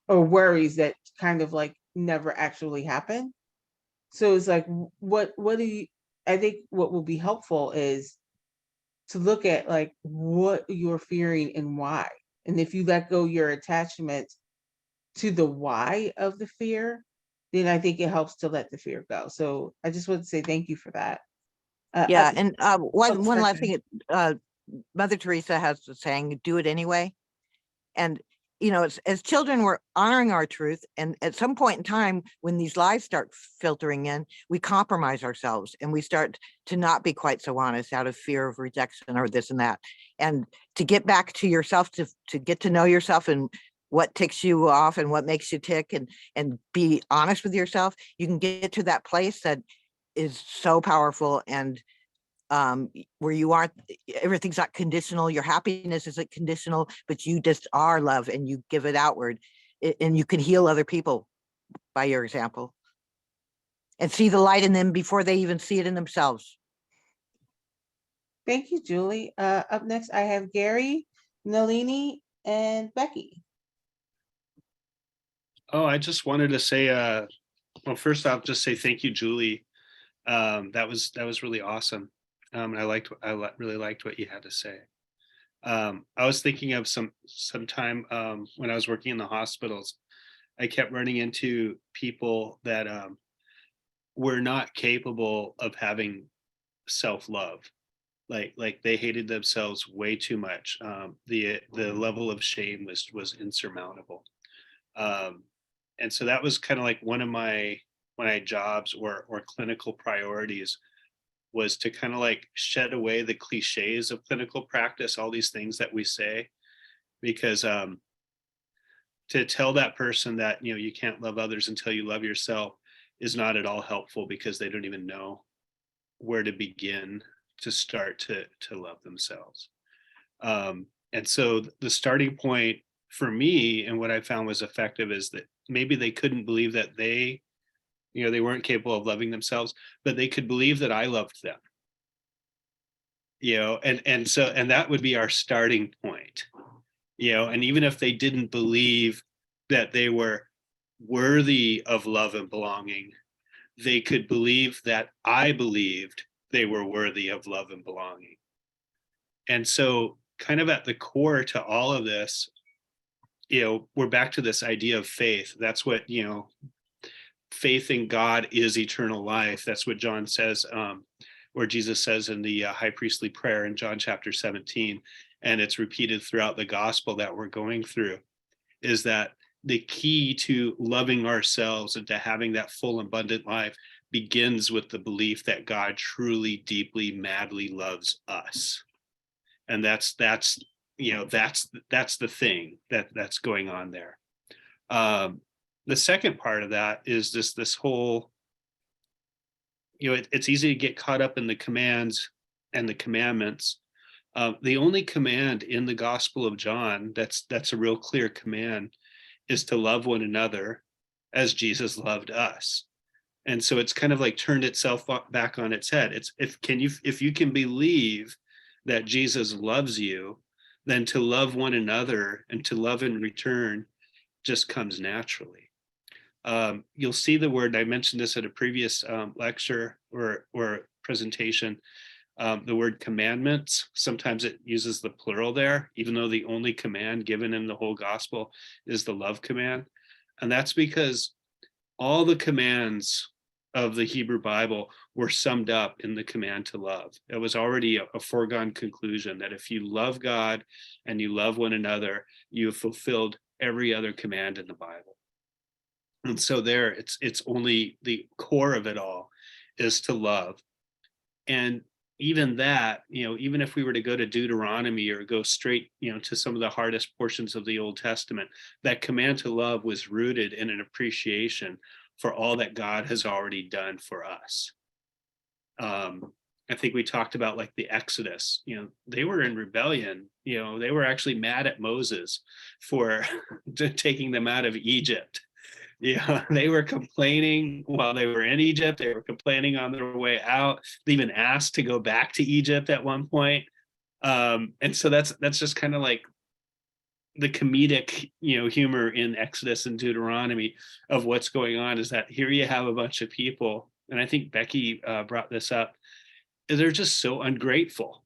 worries that kind of like never actually happen. So it's like, what do you, I think what will be helpful is to look at like what you're fearing and why. And if you let go your attachment to the why of the fear, then I think it helps to let the fear go. So I just want to say thank you for that. Yeah, and one last second. thing, Mother Teresa has the saying, do it anyway. And, as children, we're honoring our truth. And at some point in time, when these lies start filtering in, we compromise ourselves and we start to not be quite so honest out of fear of rejection or this and that. And to get back to yourself, to get to know yourself and what ticks you off and what makes you tick, and be honest with yourself, you can get to that place that is so powerful, and where you aren't, everything's not conditional, your happiness isn't conditional, but you just are love and you give it outward, and you can heal other people by your example and see the light in them before they even see it in themselves. Thank you, Julie. Up next, I have Gary, Nalini, and Becky. Oh, I just wanted to say, well, first I'll just say thank you, Julie. That was really awesome. And I really liked what you had to say. I was thinking of some time when I was working in the hospitals, I kept running into people that were not capable of having self-love. Like they hated themselves way too much. The level of shame was insurmountable. And so that was kind of like one of my jobs or clinical priorities, was to kind of like shed away the cliches of clinical practice, all these things that we say, because to tell that person that you can't love others until you love yourself is not at all helpful, because they don't even know where to begin to start to love themselves. And so the starting point for me, and what I found was effective, is that maybe they couldn't believe that they weren't capable of loving themselves, but they could believe that I loved them. And that would be our starting point. And even if they didn't believe that they were worthy of love and belonging, they could believe that I believed they were worthy of love and belonging. And so kind of at the core to all of this, we're back to this idea of faith. That's what, faith in God is eternal life. That's what John says, or Jesus says in the high priestly prayer in John chapter 17. And it's repeated throughout the gospel that we're going through, is that the key to loving ourselves and to having that full abundant life begins with the belief that God truly, deeply, madly loves us. And that's the thing that's going on there. The second part of that is this whole, it's easy to get caught up in the commands and the commandments. The only command in the Gospel of John that's a real clear command is to love one another as Jesus loved us. And so it's kind of like turned itself back on its head. It's if you can believe that Jesus loves you, then to love one another and to love in return just comes naturally. You'll see the word, I mentioned this at a previous lecture or presentation, the word commandments. Sometimes it uses the plural there, even though the only command given in the whole gospel is the love command. And that's because all the commands of the Hebrew Bible were summed up in the command to love. It was already a foregone conclusion that if you love God and you love one another, you have fulfilled every other command in the Bible. And so there, it's only the core of it all is to love. And even that, even if we were to go to Deuteronomy or go straight, to some of the hardest portions of the Old Testament, that command to love was rooted in an appreciation for all that God has already done for us. I think we talked about like the Exodus, they were in rebellion, they were actually mad at Moses for taking them out of Egypt. They were complaining while they were in Egypt. They were complaining on their way out. They even asked to go back to Egypt at one point. And so that's just kind of like the comedic, humor in Exodus and Deuteronomy of what's going on, is that here you have a bunch of people, and I think Becky brought this up, they're just so ungrateful.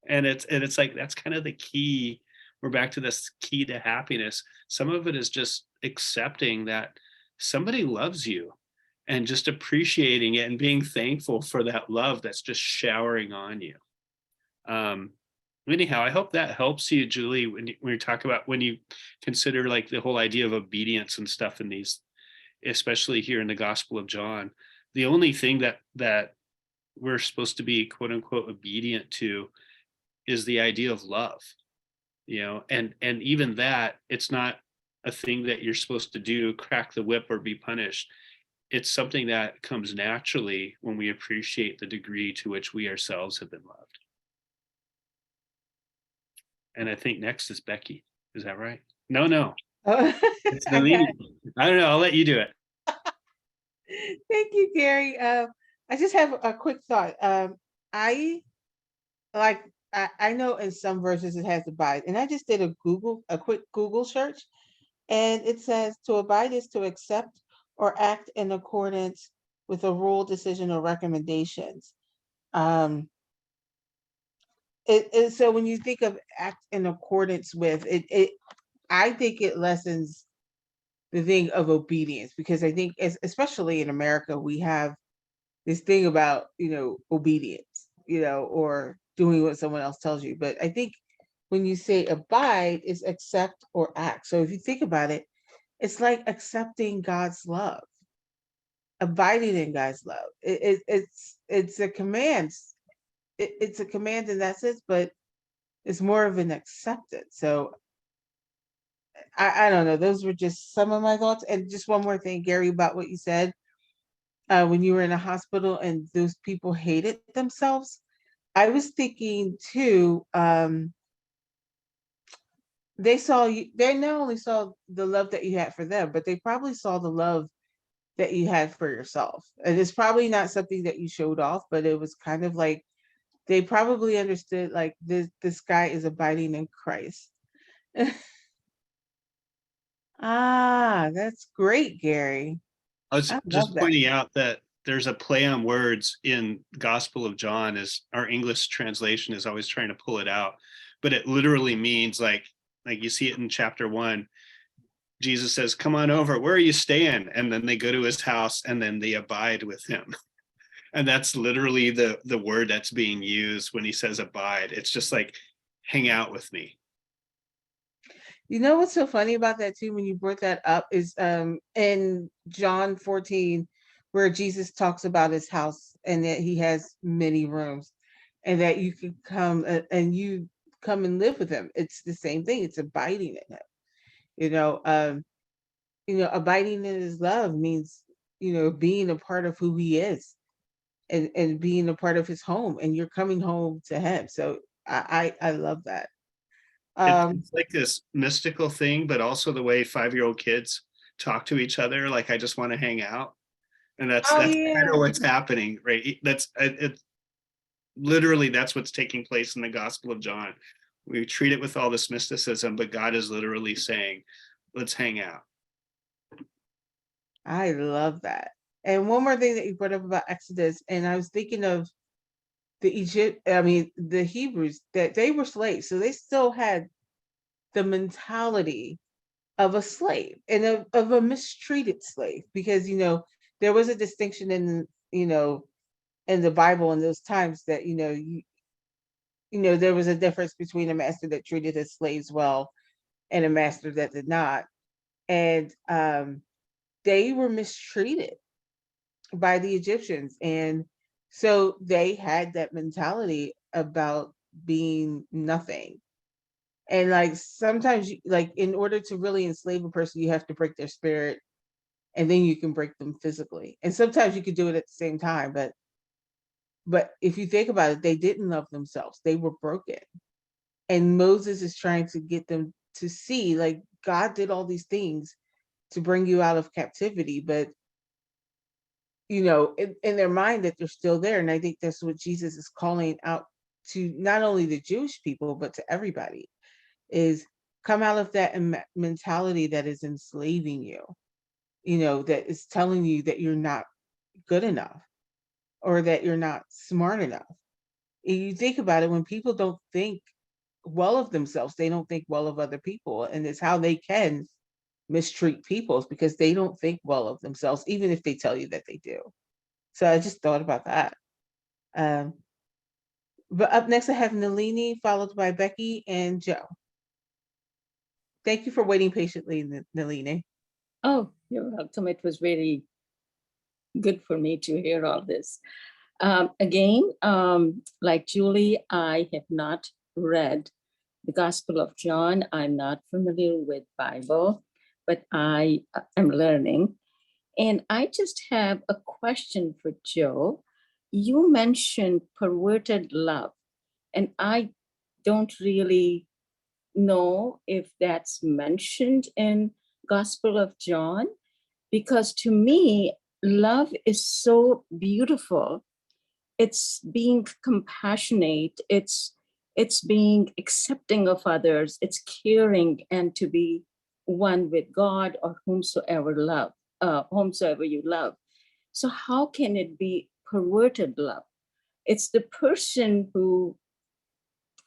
And it's like, that's kind of the key. We're back to this key to happiness. Some of it is just accepting that somebody loves you and just appreciating it and being thankful for that love that's just showering on you. Anyhow, I hope that helps you, Julie, when you talk about, when you consider like the whole idea of obedience and stuff in these, especially here in the Gospel of John. The only thing that we're supposed to be quote unquote obedient to is the idea of love, and even that, it's not a thing that you're supposed to do, crack the whip or be punished. It's something that comes naturally when we appreciate the degree to which we ourselves have been loved. And I think next is Becky. Is that right? No. Oh, It's I got Evanique. I don't know. I'll let you do it. Thank you, Gary. I just have a quick thought. I like I know in some versions it has abide, and I just did a quick Google search, and it says to abide is to accept or act in accordance with a rule, decision, or recommendations. So when you think of act in accordance with it, I think it lessens the thing of obedience, because I think, especially in America, we have this thing about, obedience, or doing what someone else tells you. But I think when you say abide is accept or act. So if you think about it, it's like accepting God's love, abiding in God's love. It's a command. It's a command in that sense, but it's more of an acceptance. So I don't know. Those were just some of my thoughts. And just one more thing, Gary, about what you said. When you were in a hospital and those people hated themselves, I was thinking too, they saw you, they not only saw the love that you had for them, but they probably saw the love that you had for yourself. And it's probably not something that you showed off, but it was kind of like they probably understood, like, this guy is abiding in Christ. That's great, Gary. I was I just love that. pointing out that there's a play on words in Gospel of John, as our English translation is always trying to pull it out, but it literally means like you see it in chapter 1. Jesus says, "Come on over. Where are you staying?" And then they go to his house and then they abide with him. And that's literally the word that's being used when he says abide. It's just like, hang out with me. You know what's so funny about that too, when you brought that up, is in John 14, where Jesus talks about his house and that he has many rooms, and that you can come and you come and live with him. It's the same thing. It's abiding in him. Abiding in his love means, being a part of who he is, and being a part of his home, and you're coming home to him. So I love that. It's like this mystical thing, but also the way 5-year-old kids talk to each other. Like, I just want to hang out. And that's Oh kind yeah. of what's happening, right? That's it. Literally, that's what's taking place in the Gospel of John. We treat it with all this mysticism, but God is literally saying, let's hang out. I love that. And one more thing that you brought up about Exodus, and I was thinking of the Hebrews, that they were slaves, so they still had the mentality of a slave, and of a mistreated slave, because there was a distinction in the Bible in those times, that there was a difference between a master that treated his slaves well and a master that did not. And they were mistreated by the Egyptians. And so they had that mentality about being nothing. And like sometimes, like, in order to really enslave a person, you have to break their spirit, and then you can break them physically. And sometimes you could do it at the same time. But if you think about it, they didn't love themselves. They were broken. And Moses is trying to get them to see, like, God did all these things to bring you out of captivity, but in their mind, that they're still there. And I think that's what Jesus is calling out to not only the Jewish people, but to everybody, is come out of that mentality that is enslaving you, that is telling you that you're not good enough or that you're not smart enough. And you think about it, when people don't think well of themselves, they don't think well of other people. And it's how they can mistreat people, because they don't think well of themselves, even if they tell you that they do. So I just thought about that. But up next, I have Nalini, followed by Becky and Joe. Thank you for waiting patiently, Nalini. Oh, you're welcome. It was very good for me to hear all this. Again, like Julie, I have not read the Gospel of John. I'm not familiar with Bible, but I am learning. And I just have a question for Joe. You mentioned perverted love, and I don't really know if that's mentioned in Gospel of John, because to me, love is so beautiful. It's being compassionate, it's being accepting of others, it's caring, and to be one with God or whomsoever you love. So how can it be perverted love? It's the person who,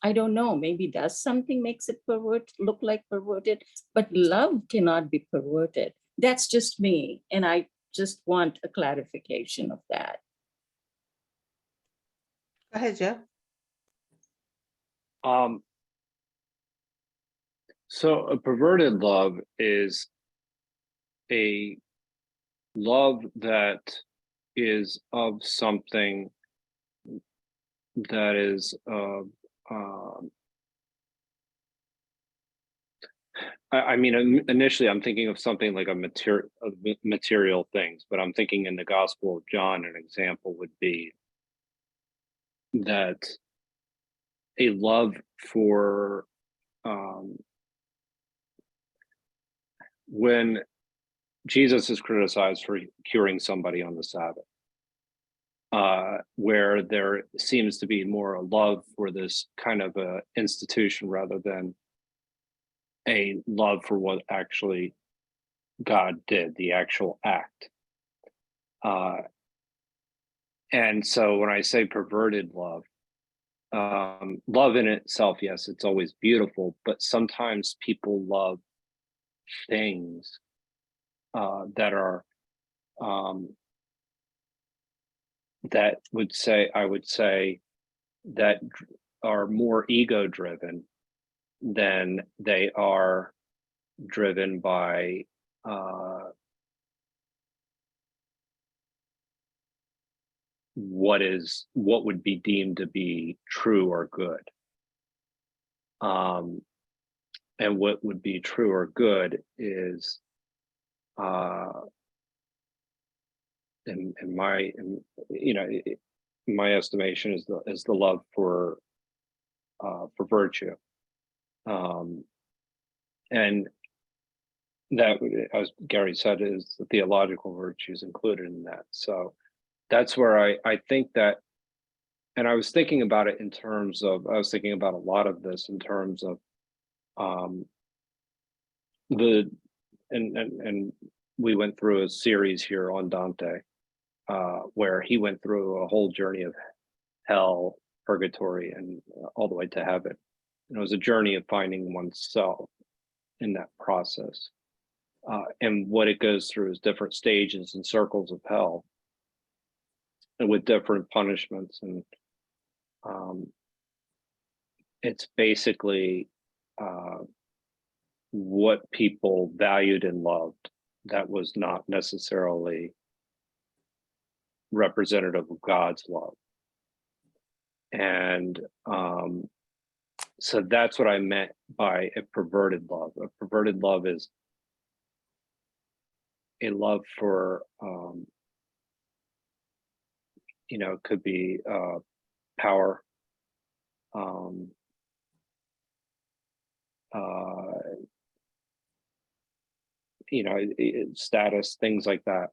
I don't know, maybe does something makes it look like perverted, but love cannot be perverted. That's just me, and I just want a clarification of that. Go ahead, Joe. So a perverted love is a love that is of something that is I mean, initially I'm thinking of something like material things, but I'm thinking in the Gospel of John, an example would be that a love for when Jesus is criticized for curing somebody on the Sabbath, where there seems to be more a love for this kind of a institution rather than a love for what actually God did, the actual act. And so when I say perverted love, love in itself, yes, it's always beautiful, but sometimes people love things that are that I would say that are more ego driven than they are driven by what would be deemed to be true or good. And what would be true or good is in my estimation is the love for virtue, and that, as Gary said, is the theological virtues included in that. So that's where I think that, and I was thinking about it in terms of, I was thinking about a lot of this in terms of and we went through a series here on Dante, where he went through a whole journey of hell, purgatory, and all the way to heaven. And it was a journey of finding oneself in that process. And what it goes through is different stages and circles of hell, and with different punishments. And it's basically what people valued and loved that was not necessarily representative of God's love. And so that's what I meant by a perverted love. A perverted love is a love for, it could be power, status, things like that.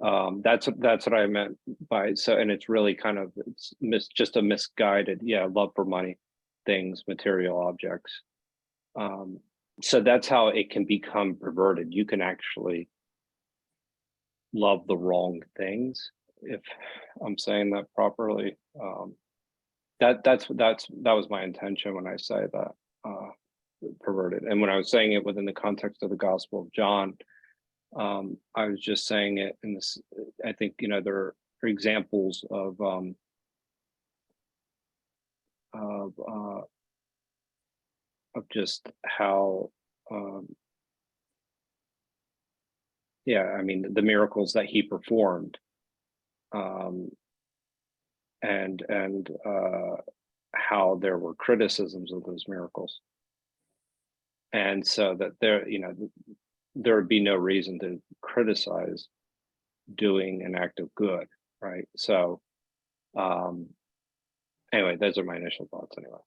That's what I meant by, so, and it's really kind of, it's just a misguided, yeah, love for money, things, material objects. So that's how it can become perverted. You can actually love the wrong things, if I'm saying that properly. That was my intention when I say that, perverted. And when I was saying it within the context of the Gospel of John, I was just saying it in this, I think, you know, there are examples of just how, yeah, I mean, the miracles that he performed, and how there were criticisms of those miracles. And so that there, you know, there would be no reason to criticize doing an act of good, right? So anyway, those are my initial thoughts anyway.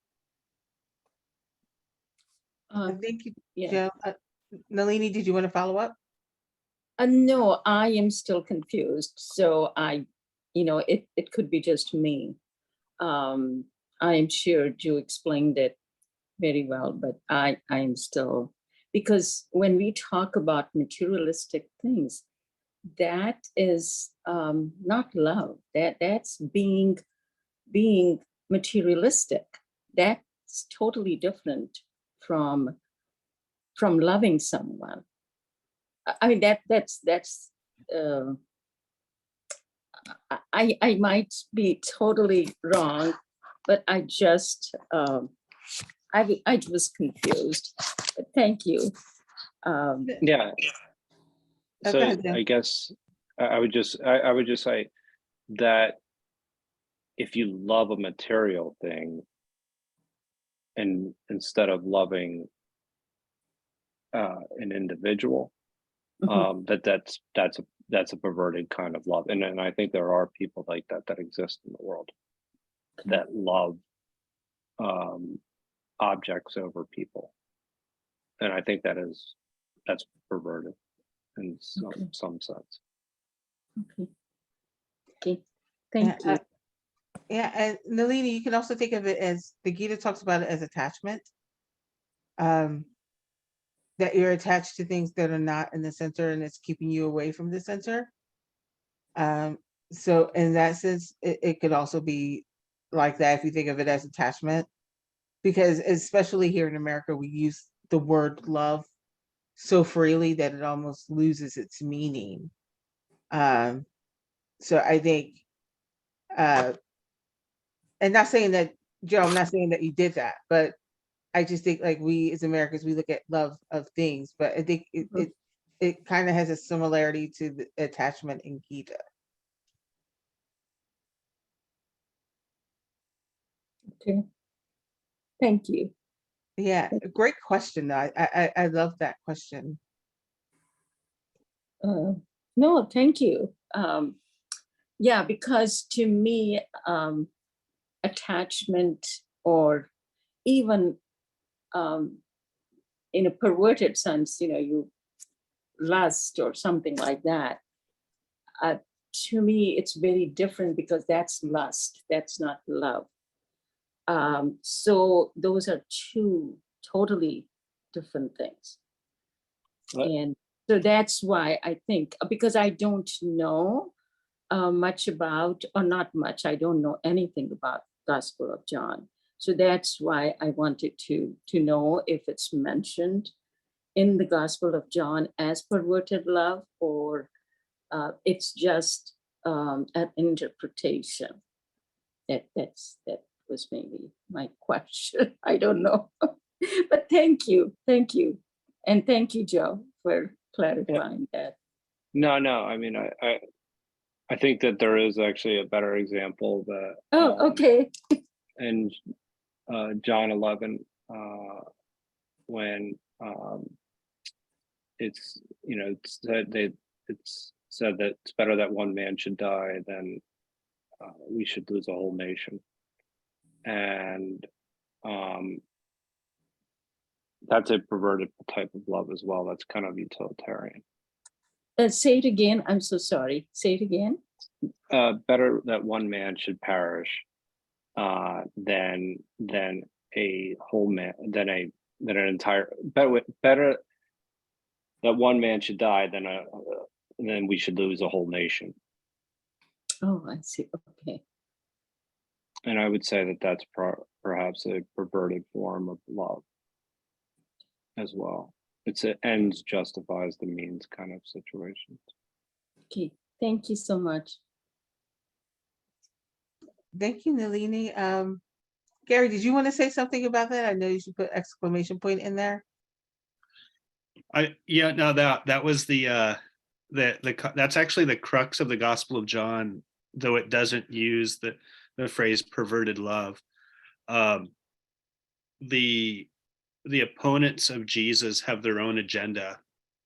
Thank you, Yeah. Joe. Nalini, did you want to follow up? No, I am still confused. So it could be just me. I am sure you explained it very well, but I am still, because when we talk about materialistic things, that is not love. That's being materialistic. That's totally different from loving someone. I mean, that's I might be totally wrong, but I just I was confused. But thank you. Yeah. Oh, go So ahead, Joe. I guess I would just say that if you love a material thing, and instead of loving an individual, Mhm. that's a perverted kind of love. And I think there are people like that exist in the world that love objects over people. And I think that's perverted in Okay. some sense. Okay. Thank you. Yeah, and Nalini, you can also think of it as, the Gita talks about it as attachment. That you're attached to things that are not in the center, and it's keeping you away from the center. So in that sense, it could also be like that if you think of it as attachment, because especially here in America, we use the word love so freely that it almost loses its meaning. So I think, and not saying that, Joe, I'm not saying that you did that, but I just think, like, we as Americans, we look at love of things, but I think it kind of has a similarity to the attachment in Gita. Okay. Thank you. Yeah, great question. I love that question. No, thank you. Yeah, because to me, attachment, or even in a perverted sense, you lust or something like that. To me, it's very different, because that's lust. That's not love. So those are two totally different things. But And so that's why I think, because I don't know much about, or not much, I don't know anything about Gospel of John. So that's why I wanted to know if it's mentioned in the Gospel of John as perverted love, or it's just an interpretation. That was maybe my question. I don't know. But thank you. And thank you, Joe, for clarifying that. no, I mean, I think that there is actually a better example that Okay. in John 11, when it's said that it's better that one man should die than we should lose a whole nation. And that's a perverted type of love as well. That's kind of utilitarian. Say it again. I'm so sorry. Say it again. Better that one man should perish than a whole man, than an entire, better that one man should die than we should lose a whole nation. Oh, I see. Okay. And I would say that that's perhaps a perverted form of love as well. It's an ends justifies the means kind of situation. Okay. Thank you so much. Thank you, Nalini. Gary, did you want to say something about that? I know you should put exclamation point in there. Yeah, no, that was that's actually the crux of the Gospel of John, though it doesn't use the phrase perverted love. The opponents of Jesus have their own agenda.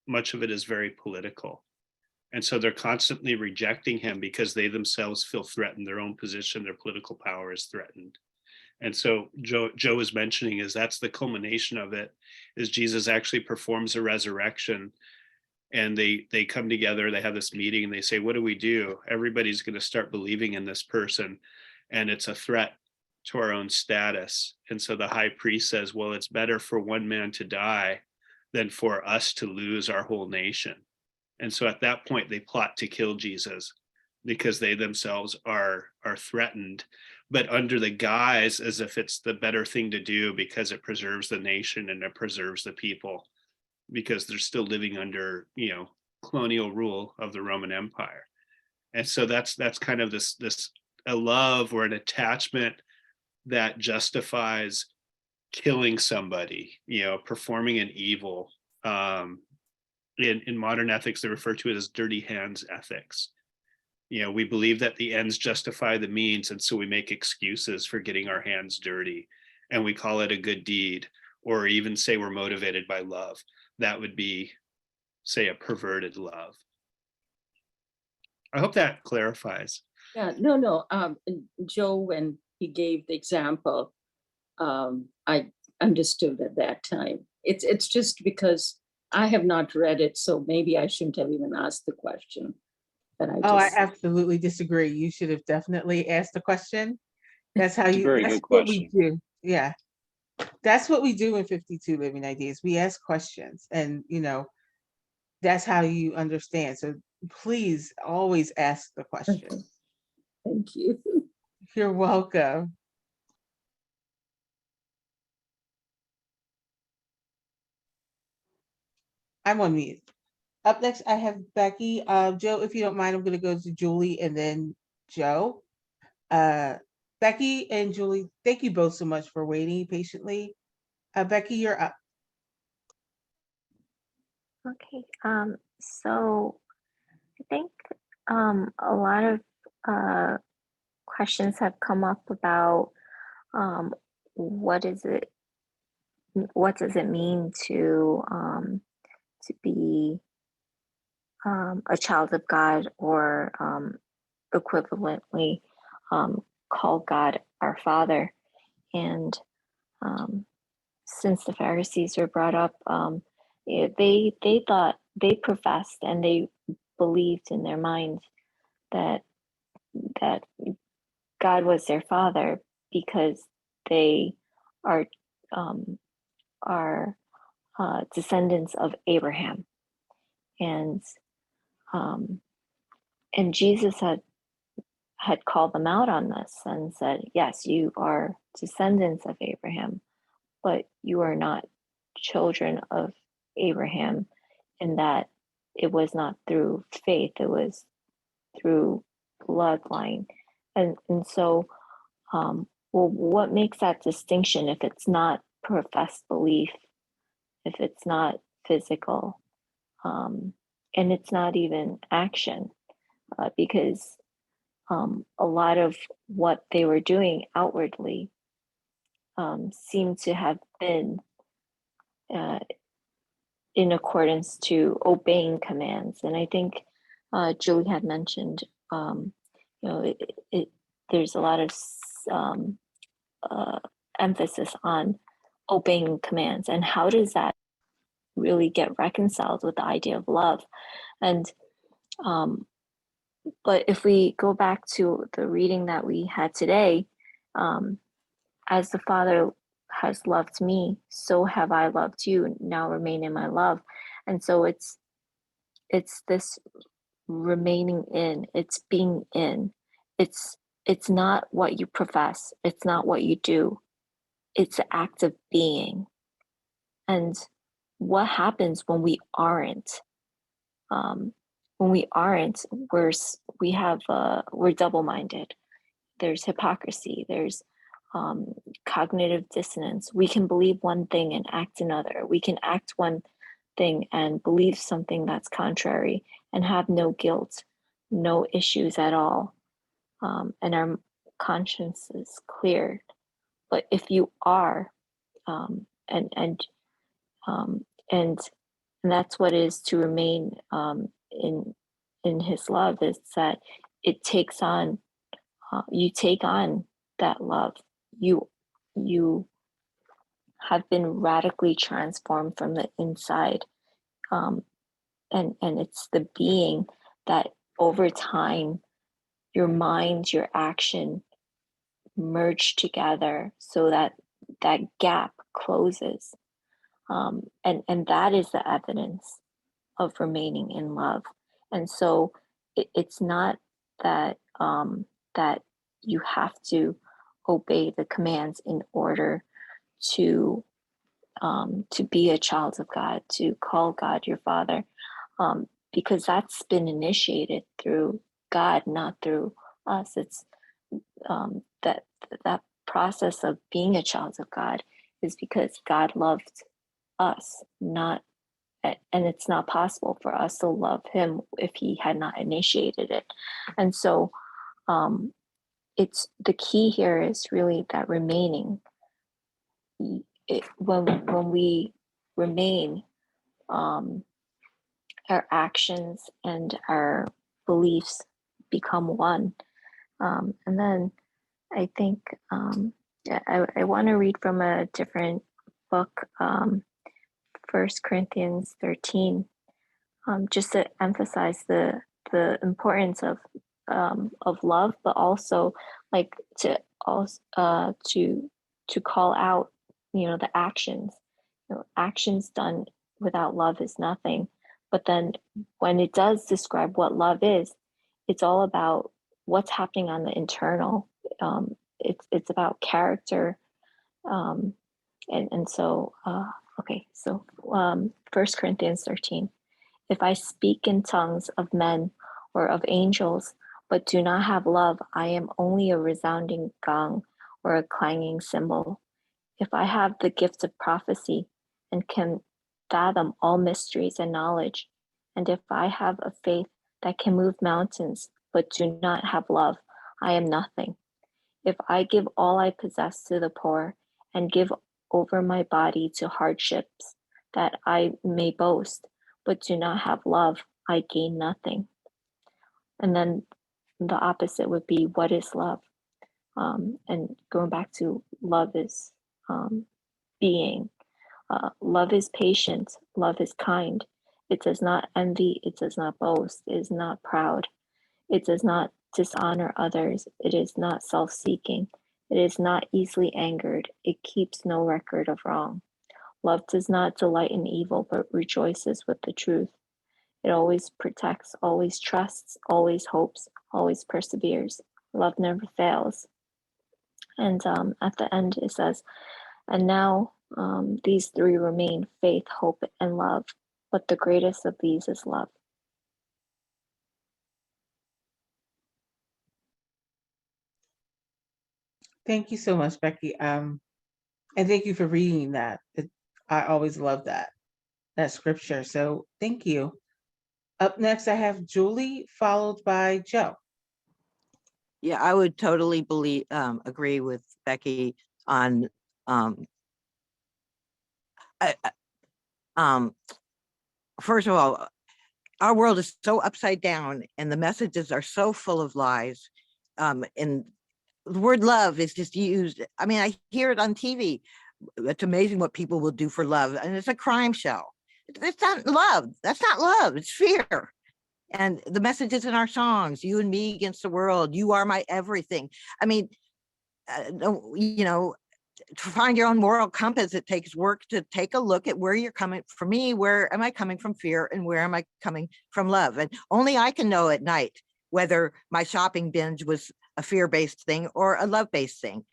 Much of it is very political. And so they're constantly rejecting him because they themselves feel threatened. Their own position, their political power is threatened. And so Joe was mentioning is that's the culmination of it, is Jesus actually performs a resurrection, and they come together, they have this meeting, and they say, what do we do? Everybody's going to start believing in this person, and it's a threat to our own status. And so the high priest says, well, it's better for one man to die than for us to lose our whole nation. And so at that point, they plot to kill Jesus because they themselves are threatened, but under the guise as if it's the better thing to do because it preserves the nation and it preserves the people, because they're still living under, colonial rule of the Roman Empire. And so that's kind of this a love or an attachment that justifies killing somebody, performing an evil. In modern ethics, they refer to it as dirty hands ethics. We believe that the ends justify the means, and so we make excuses for getting our hands dirty, and we call it a good deed, or even say we're motivated by love. That would be, say, a perverted love. I hope that clarifies. Yeah, no. Joe, when he gave the example, I understood at that time. It's just because I have not read it, so maybe I shouldn't have even asked the question. But I absolutely disagree. You should have definitely asked the question. That's how It's a very that's good what we question. do. Yeah. That's what we do in 52 Living Ideas. We ask questions, and that's how you understand. So please always ask the question. Thank you. You're welcome. I'm on mute. Up next, I have Becky. Joe, if you don't mind, I'm going to go to Julie and then Joe. Becky and Julie, thank you both so much for waiting patiently. Becky, you're up. Okay. So I think a lot of questions have come up about what does it mean to be a child of God, or equivalently call God our Father. And since the Pharisees were brought up, they thought, they professed, and they believed in their minds that God was their Father because they are descendants of Abraham, and Jesus had called them out on this and said, yes, you are descendants of Abraham, but you are not children of Abraham, in that it was not through faith, it was through bloodline. And so, well, what makes that distinction if it's not professed belief, if it's not physical, and it's not even action? Because a lot of what they were doing outwardly seemed to have been in accordance to obeying commands. And I think Julie had mentioned, there's a lot of emphasis on obeying commands, and how does that really get reconciled with the idea of love? And but if we go back to the reading that we had today, as the Father has loved me, so have I loved you. Now remain in my love. And so it's this remaining in, it's being in. It's not what you profess, it's not what you do, it's the act of being. And what happens when we aren't? When we aren't, we're double-minded. There's hypocrisy, there's cognitive dissonance. We can believe one thing and act another. We can act one thing and believe something that's contrary and have no guilt, no issues at all. And our conscience is clear. But if you are, and that's what it is to remain in his love, is that it takes on, you take on that love. You have been radically transformed from the inside. And it's the being that over time, your mind, your action merge together so that that gap closes. And that is the evidence of remaining in love. And so it's not that that you have to obey the commands in order to be a child of God, to call God your Father, because that's been initiated through God, not through us. It's that process of being a child of God is because God loved us, not, and it's not possible for us to love him if he had not initiated it. And so it's the key here is really that remaining. When we remain, our actions and our beliefs become one. And then I think I want to read from a different book, 1 Corinthians 13, just to emphasize the importance of love, but also like to call out, the actions. Actions done without love is nothing. But then when it does describe what love is, it's all about what's happening on the internal. It's about character. And so, okay, so 1 Corinthians 13. If I speak in tongues of men or of angels, but do not have love, I am only a resounding gong or a clanging cymbal. If I have the gift of prophecy and can fathom all mysteries and knowledge, and if I have a faith that can move mountains, but do not have love, I am nothing. If I give all I possess to the poor and give over my body to hardships that I may boast, but do not have love, I gain nothing. And then the opposite would be, what is love? And going back to love is being. Love is patient. Love is kind. It does not envy. It does not boast. It is not proud. It does not dishonor others. It is not self-seeking. It is not easily angered. It keeps no record of wrong. Love does not delight in evil, but rejoices with the truth. It always protects, always trusts, always hopes, always perseveres. Love never fails. And at the end it says, and now these three remain: faith, hope, and love. But the greatest of these is love. Thank you so much, Becky. And thank you for reading that. I always love that scripture. So thank you. Up next, I have Julie, followed by Joe. Yeah, I would totally agree with Becky on first of all, our world is so upside down and the messages are so full of lies. And the word love is just used. I mean, I hear it on TV. It's amazing what people will do for love. And it's a crime show. It's not love. That's not love. It's fear. And the messages in our songs, you and me against the world, you are my everything. I mean, you know, to find your own moral compass, it takes work to take a look at where you're coming. For me, where am I coming from fear and where am I coming from love? And only I can know at night whether my shopping binge was a fear-based thing or a love-based thing.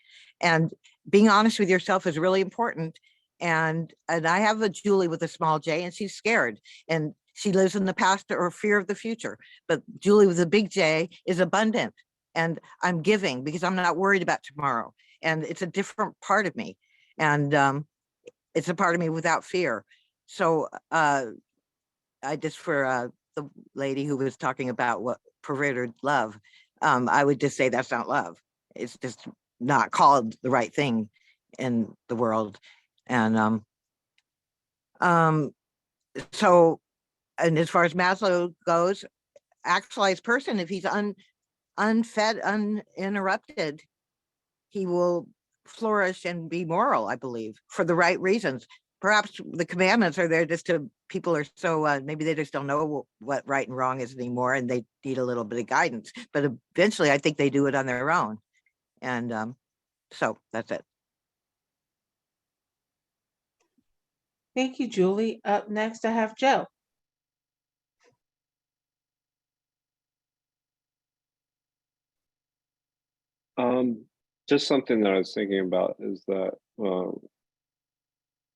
And being honest with yourself is really important. And I have a Julie with a small J, and she's scared and she lives in the past or fear of the future. But Julie with a big J is abundant, and I'm giving because I'm not worried about tomorrow. And it's a different part of me, and it's a part of me without fear. So I just, for the lady who was talking about what perverted love, I would just say that's not love. It's just not called the right thing in the world. And so, and as far as Maslow goes, actualized person, if he's unfed, uninterrupted, he will flourish and be moral, I believe, for the right reasons. Perhaps the commandments are there just to, people are so, maybe they just don't know what right and wrong is anymore, and they need a little bit of guidance. But eventually, I think they do it on their own. And so that's it. Thank you, Julie. Up next, I have Joe. Just something that I was thinking about is that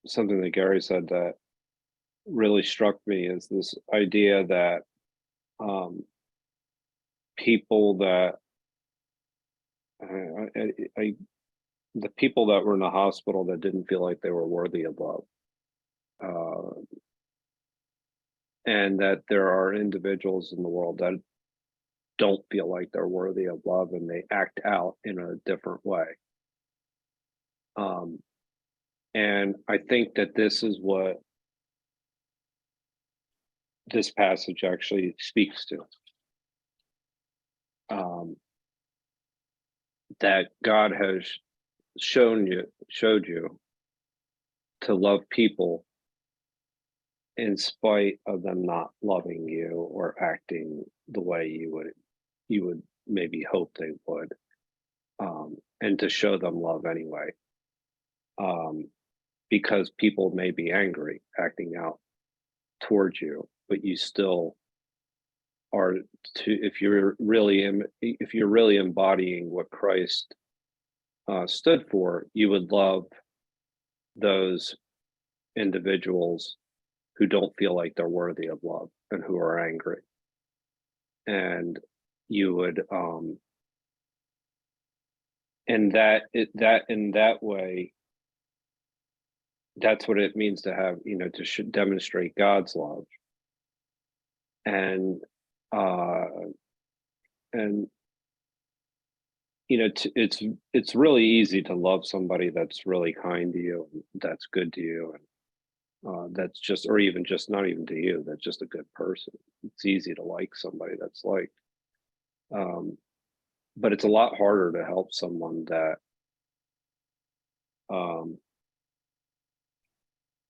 something that Gary said that really struck me is this idea that people that the people that were in the hospital that didn't feel like they were worthy of love, and that there are individuals in the world that don't feel like they're worthy of love and they act out in a different way. And I think that this is what this passage actually speaks to. That God has showed you to love people in spite of them not loving you or acting the way you would maybe hope they would, and to show them love anyway, because people may be angry acting out towards you, but you still are if you're really embodying what Christ stood for, you would love those individuals who don't feel like they're worthy of love and who are angry. And you would and that in that way, that's what it means to have, to demonstrate God's love. And it's really easy to love somebody that's really kind to you, that's good to you, and that's just, or even just not even to you, that's just a good person. It's easy to like somebody that's liked, but it's a lot harder to help someone that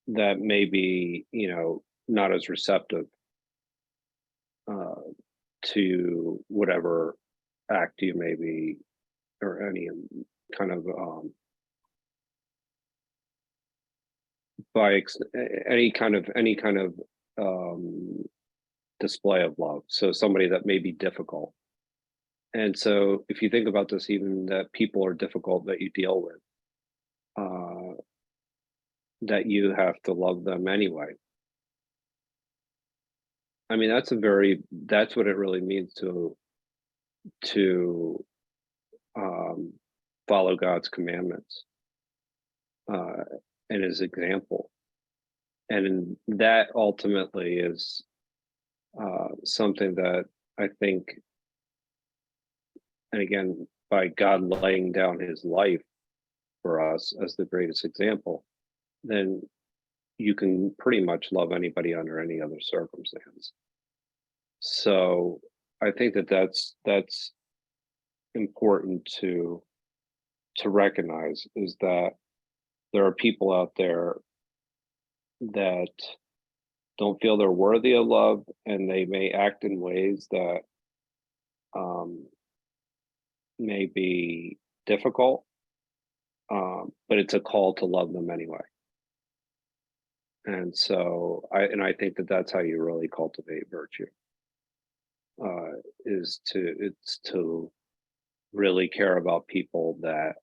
that may be, not as receptive to whatever act you may be, or any kind of any kind of display of love. So somebody that may be difficult. And so if you think about this, even that people are difficult that you deal with, that you have to love them anyway. I mean, that's what it really means to follow God's commandments and his example. And that ultimately is something that I think, and again, by God laying down his life for us as the greatest example, then you can pretty much love anybody under any other circumstance. So I think that that's important to recognize, is that there are people out there that don't feel they're worthy of love, and they may act in ways that may be difficult, but it's a call to love them anyway. And so I think that that's how you really cultivate virtue, it's to really care about people that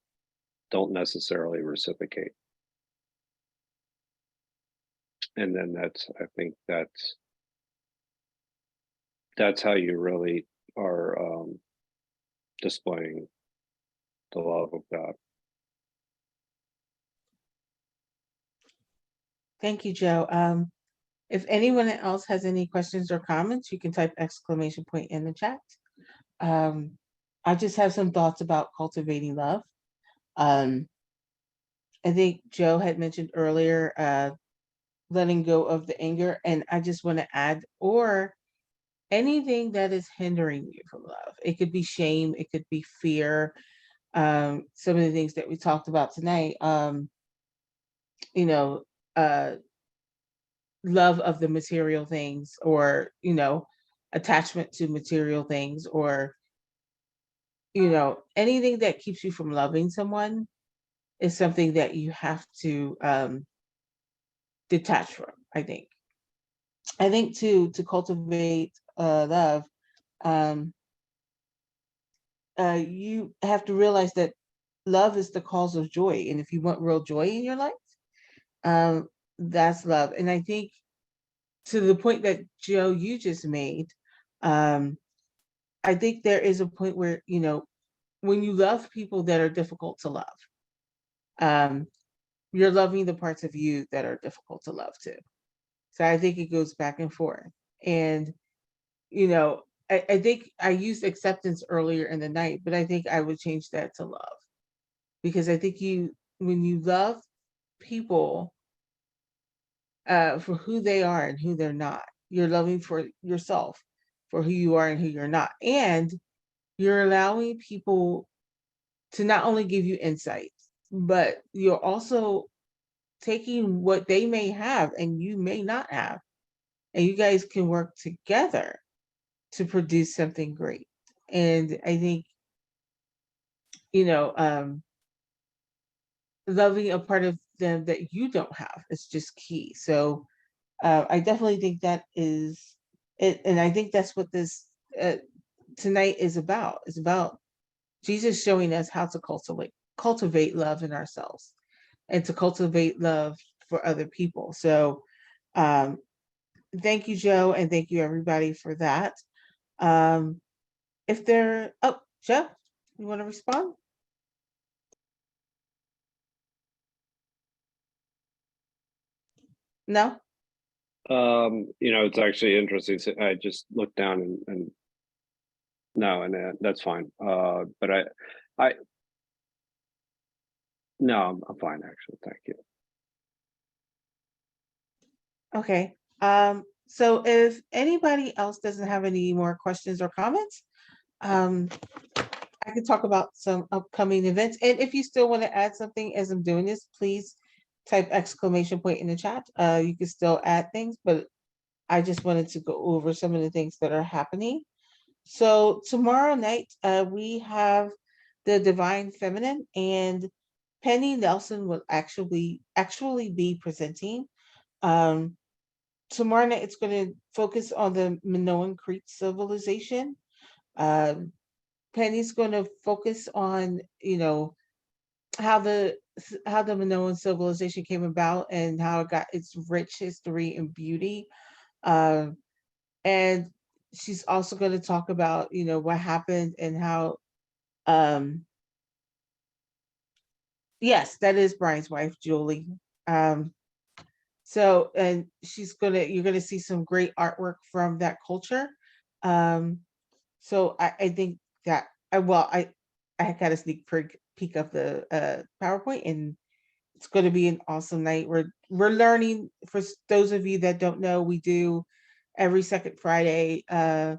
don't necessarily reciprocate. And then I think that's how you really are displaying the love of God. Thank you, Joe. If anyone else has any questions or comments, you can type exclamation point in the chat. I just have some thoughts about cultivating love. I think Joe had mentioned earlier, letting go of the anger, and I just want to add, or anything that is hindering you from love. It could be shame, it could be fear. Some of the things that we talked about tonight, you know, love of the material things, or, attachment to material things, or, anything that keeps you from loving someone is something that you have to detach from, I think. I think to cultivate love, you have to realize that love is the cause of joy. And if you want real joy in your life, that's love. And I think to the point that Joe, you just made, I think there is a point where, when you love people that are difficult to love, you're loving the parts of you that are difficult to love too. So I think it goes back and forth. And, I think I used acceptance earlier in the night, but I think I would change that to love. Because I think when you love people for who they are and who they're not, you're loving for yourself for who you are and who you're not. And you're allowing people to not only give you insights, but you're also taking what they may have and you may not have, and you guys can work together to produce something great. And I think, loving a part of them that you don't have is just key. So I definitely think that is it. And I think that's what this tonight is about. It's about Jesus showing us how to cultivate love in ourselves and to cultivate love for other people. So thank you, Joe, and thank you everybody for that. Joe, you want to respond? No? It's actually interesting. I just looked down and no, and that's fine. But no, I'm fine actually. Thank you. Okay. So if anybody else doesn't have any more questions or comments, I can talk about some upcoming events. And if you still want to add something as I'm doing this, please type exclamation point in the chat. You can still add things, but I just wanted to go over some of the things that are happening. So tomorrow night, we have the Divine Feminine, and Penny Nelson will actually be presenting. Tomorrow night, it's going to focus on the Minoan Crete civilization. Penny's going to focus on, how the Minoan civilization came about and how it got its rich history and beauty. And she's also going to talk about, what happened and how, yes, that is Brian's wife, Julie. So, and you're gonna see some great artwork from that culture. So I think that I got a sneak peek of the PowerPoint, and it's going to be an awesome night. We're learning. For those of you that don't know, we do every second Friday a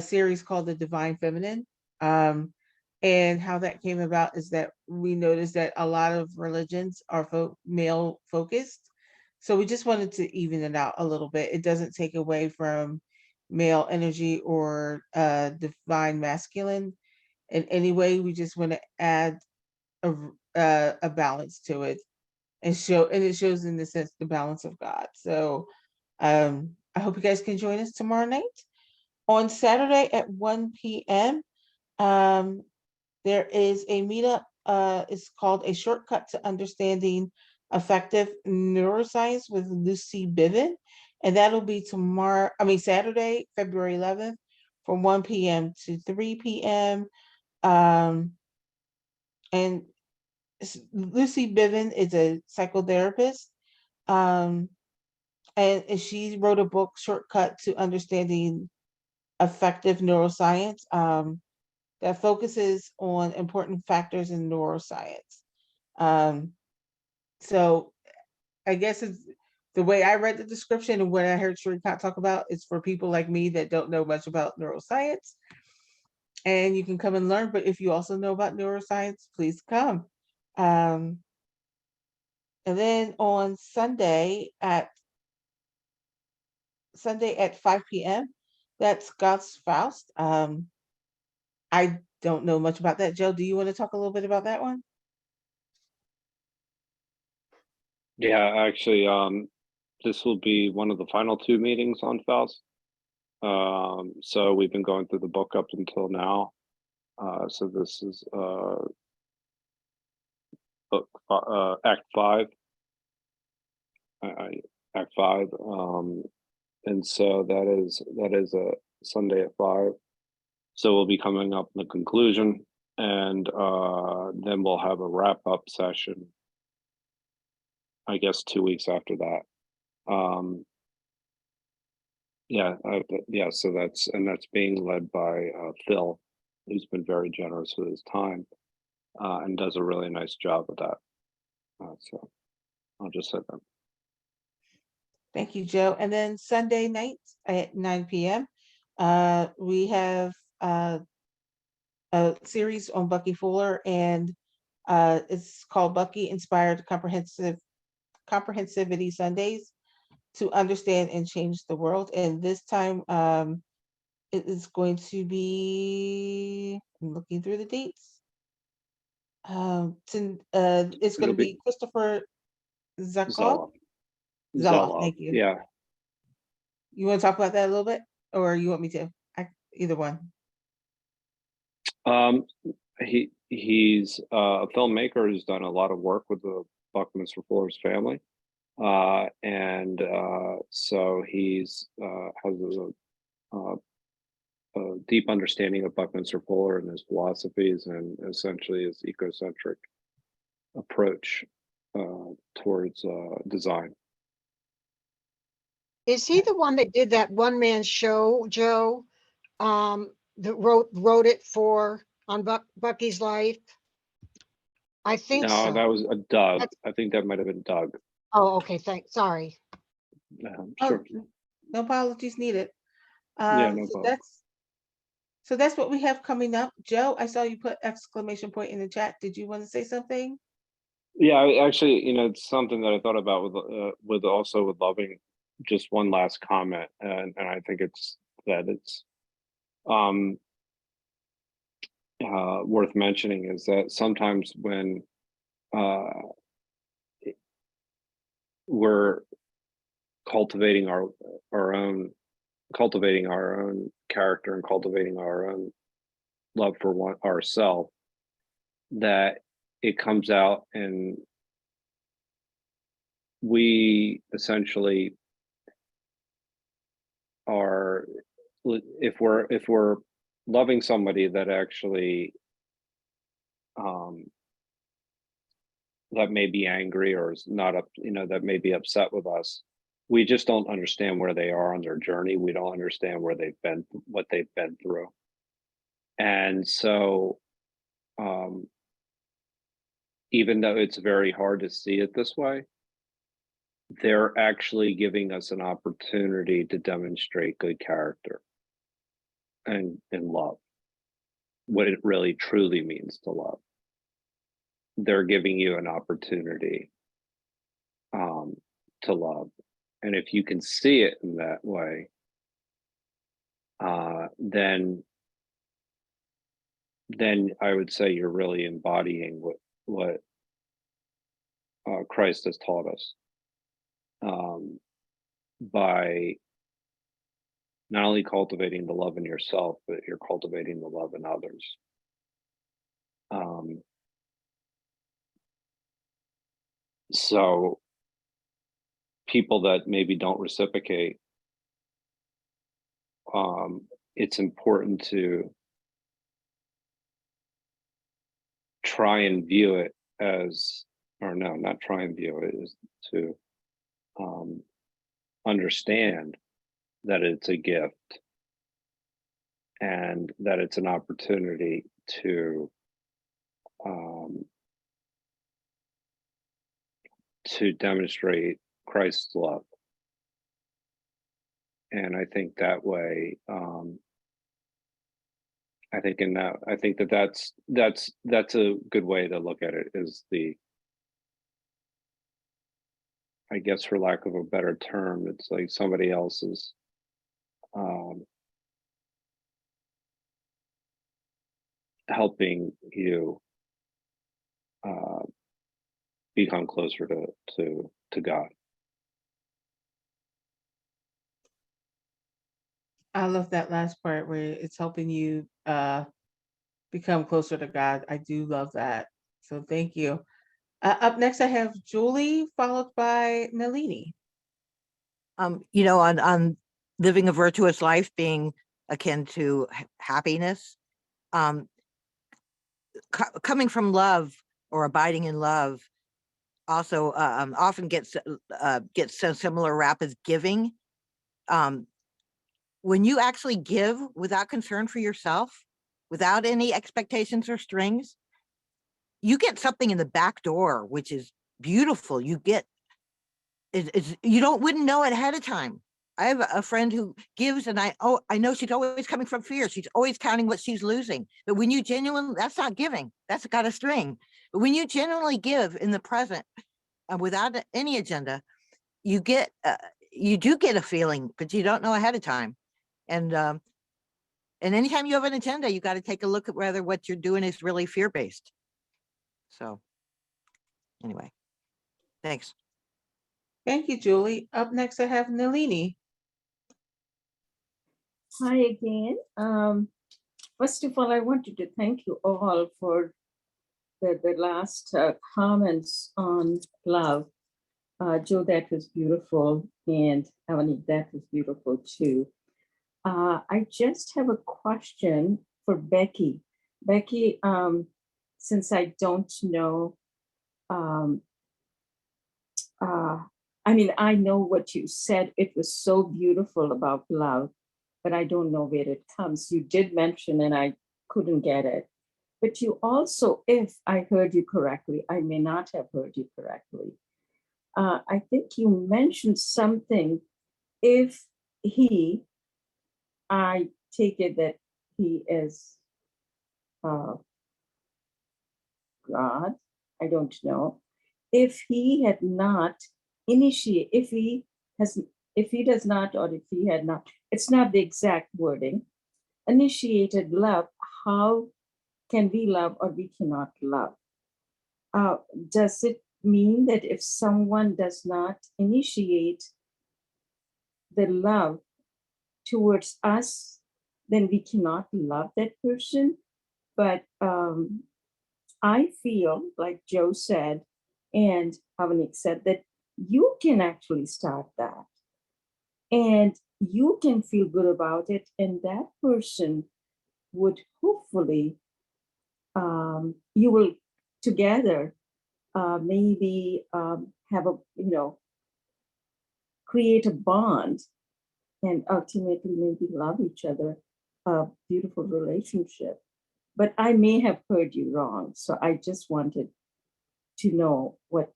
series called The Divine Feminine. And how that came about is that we noticed that a lot of religions are male focused. So we just wanted to even it out a little bit. It doesn't take away from male energy or divine masculine in any way. We just want to add a balance to it and it shows in the sense the balance of God. So I hope you guys can join us tomorrow night. On Saturday at 1 p.m. There is a meetup. It's called A Shortcut to Understanding Effective Neuroscience with Lucy Biven. And that'll be Saturday, February 11th from 1 p.m. to 3 p.m. And Lucy Biven is a psychotherapist. And she wrote a book, Shortcut to Understanding Effective Neuroscience. That focuses on important factors in neuroscience. So I guess it's the way I read the description and what I heard Shrikant talk about is for people like me that don't know much about neuroscience. And you can come and learn, but if you also know about neuroscience, please come. And then on Sunday at 5 p.m., that's God's Faust. I don't know much about that. Joe, do you want to talk a little bit about that one? Yeah, actually, this will be one of the final two meetings on Faust. So we've been going through the book up until now. So this is book Act 5. Act 5. And so that is a Sunday at 5. So we'll be coming up in the conclusion, and then we'll have a wrap-up session, I guess 2 weeks after that. So that's being led by Phil, who's been very generous with his time and does a really nice job with that. So I'll just say that. Thank you, Joe. And then Sunday night at 9 p.m., we have a series on Bucky Fuller, and it's called Bucky Inspired Comprehensivity Sundays to Understand and Change the World. And this time it is going to be, I'm looking through the dates. It's going to be Christopher Zakov. Zoloff, thank you. Yeah. You want to talk about that a little bit, or you want me to? Either one. He's a filmmaker who's done a lot of work with the Buckminster Fuller's family, and so he's has a deep understanding of Buckminster Fuller and his philosophies, and essentially his ecocentric approach towards design. Is he the one that did that one-man show, Joe? That wrote it on Bucky's life? I think No, so. that was Doug. I think that might have been Doug. Oh, okay, sorry. Sure. No apologies needed. Yeah, no problem. So that's what we have coming up. Joe, I saw you put exclamation point in the chat. Did you want to say something? Yeah, actually, it's something that I thought about with loving. Just one last comment, and I think it's worth mentioning is that sometimes when we're cultivating our own character and cultivating our own love for ourselves, that it comes out and we essentially are, if we're loving somebody that actually that may be angry or is not up, that may be upset with us, we just don't understand where they are on their journey. We don't understand what they've been through. And so even though it's very hard to see it this way, they're actually giving us an opportunity to demonstrate good character and love, what it really truly means to love. They're giving you an opportunity to love. And if you can see it in that way, then I would say you're really embodying what Christ has taught us, by not only cultivating the love in yourself, but you're cultivating the love in others. So people that maybe don't reciprocate, it's important to try and view it as, or no, not try and view it, is to understand that it's a gift and that it's an opportunity to demonstrate Christ's love. And I think that way, I think that's a good way to look at it, is I guess, for lack of a better term, it's like somebody else's helping you become closer to God. I love that last part where it's helping you become closer to God. I do love that. So thank you. Up next, I have Julie, followed by Nalini. On living a virtuous life being akin to happiness, coming from love or abiding in love also often gets a similar rap as giving. When you actually give without concern for yourself, without any expectations or strings, you get something in the back door, which is beautiful. You get wouldn't know it ahead of time. I have a friend who gives, and I know she's always coming from fear. She's always counting what she's losing. But when you genuinely, that's not giving. That's got a string. But when you genuinely give in the present, without any agenda, you do get a feeling, but you don't know ahead of time. And anytime you have an agenda, you got to take a look at whether what you're doing is really fear-based. So anyway, thanks. Thank you, Julie. Up next, I have Nalini. Hi again. First of all, I wanted to thank you all for the last comments on love. Joe, that was beautiful, and Evanique, that was beautiful too. I just have a question for Becky. Becky, since I don't know, I know what you said. It was so beautiful about love, but I don't know where it comes. You did mention, and I couldn't get it. But you also, if I heard you correctly, I may not have heard you correctly. I think you mentioned something. If I take it that he is God, I don't know. If he had not initiated, if he does not, or if he had not, it's not the exact wording, initiated love, how can we love or we cannot love? Does it mean that if someone does not initiate the love towards us, then we cannot love that person? But I feel, like Joe said, and Evanique said, that you can actually start that. And you can feel good about it. And that person would hopefully, you will together maybe have create a bond and ultimately maybe love each other, a beautiful relationship. But I may have heard you wrong. So I just wanted to know what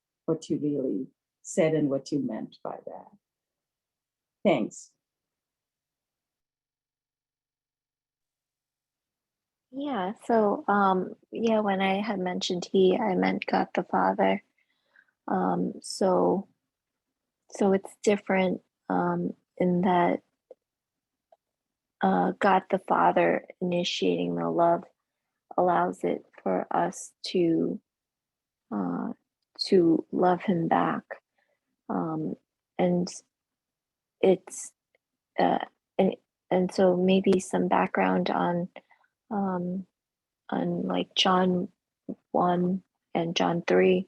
you really said and what you meant by that. Thanks. Yeah, so when I had mentioned I meant God the Father. So So it's different in that God the Father initiating the love allows it for us to love Him back, and it's uh, and and so maybe some background on like John 1 and John 3,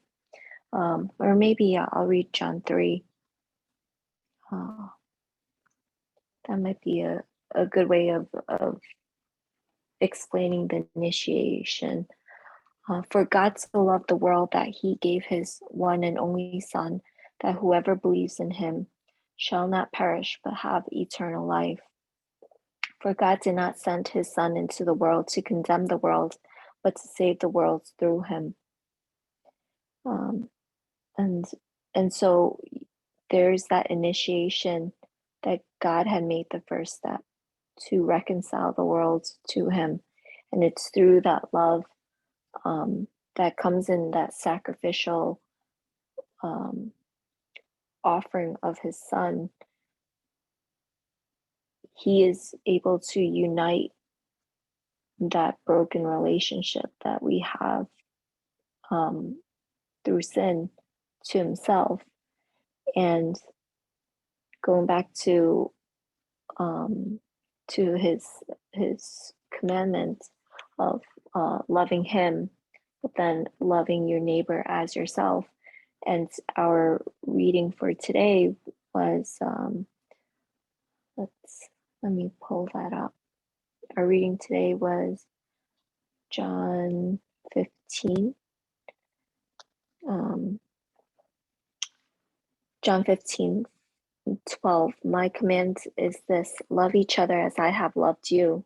or maybe I'll read John 3. That might be a good way of explaining the initiation. For God so loved the world that He gave His one and only Son, that whoever believes in Him shall not perish but have eternal life. For God did not send His Son into the world to condemn the world, but to save the world through Him. And so there's that initiation that God had made the first step to reconcile the world to Him, and it's through that love that comes in that sacrificial offering of His Son. He is able to unite that broken relationship that we have through sin to Himself. And going back to his commandment of loving Him, but then loving your neighbor as yourself. And our reading for today was let me pull that up. Our reading today was John 15. John 15, 12. My command is this: love each other as I have loved you.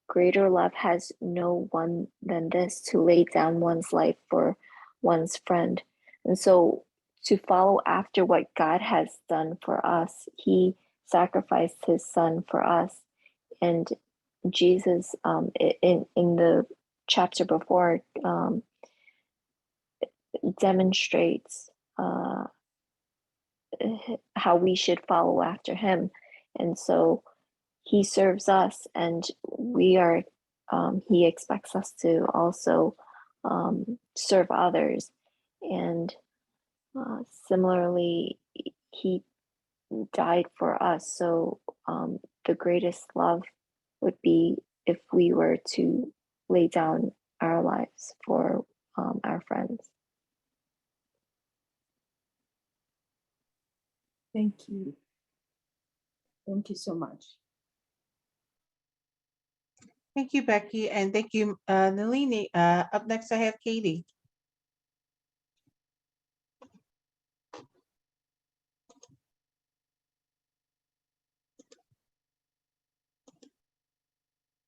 Greater love has no one than this, to lay down one's life for one's friend. And so to follow after what God has done for us, He sacrificed His Son for us. And Jesus, in the chapter before, demonstrates how we should follow after Him. And so He serves us, and we are, He expects us to also serve others. And similarly, He died for us. So the greatest love would be if we were to lay down our lives for our friends. Thank you. Thank you so much. Thank you, Becky, and thank you, Nalini. Up next, I have Katie.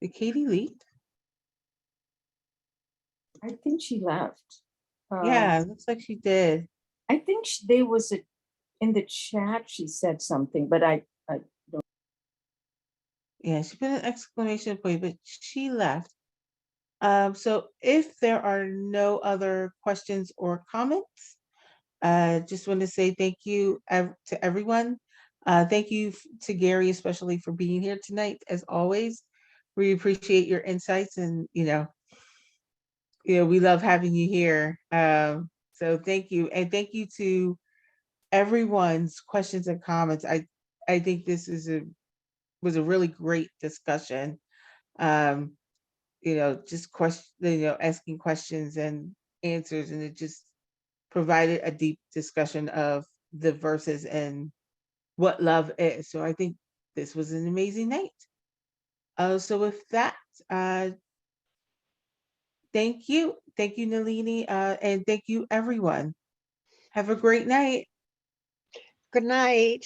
Did Katie leave? I think she left. Yeah, looks like she did. I think there was in the chat, she said something, but I don't. Yeah, she put an exclamation point, but she left. So if there are no other questions or comments, just want to say thank you to everyone. Thank you to Gary, especially for being here tonight, as always. We appreciate your insights, and we love having you here. So thank you, and thank you to everyone's questions and comments. I think this was a really great discussion. Just asking questions and answers, and it just provided a deep discussion of the verses and what love is. So I think this was an amazing night. So with that, thank you, Nalini, and thank you, everyone. Have a great night. Good night.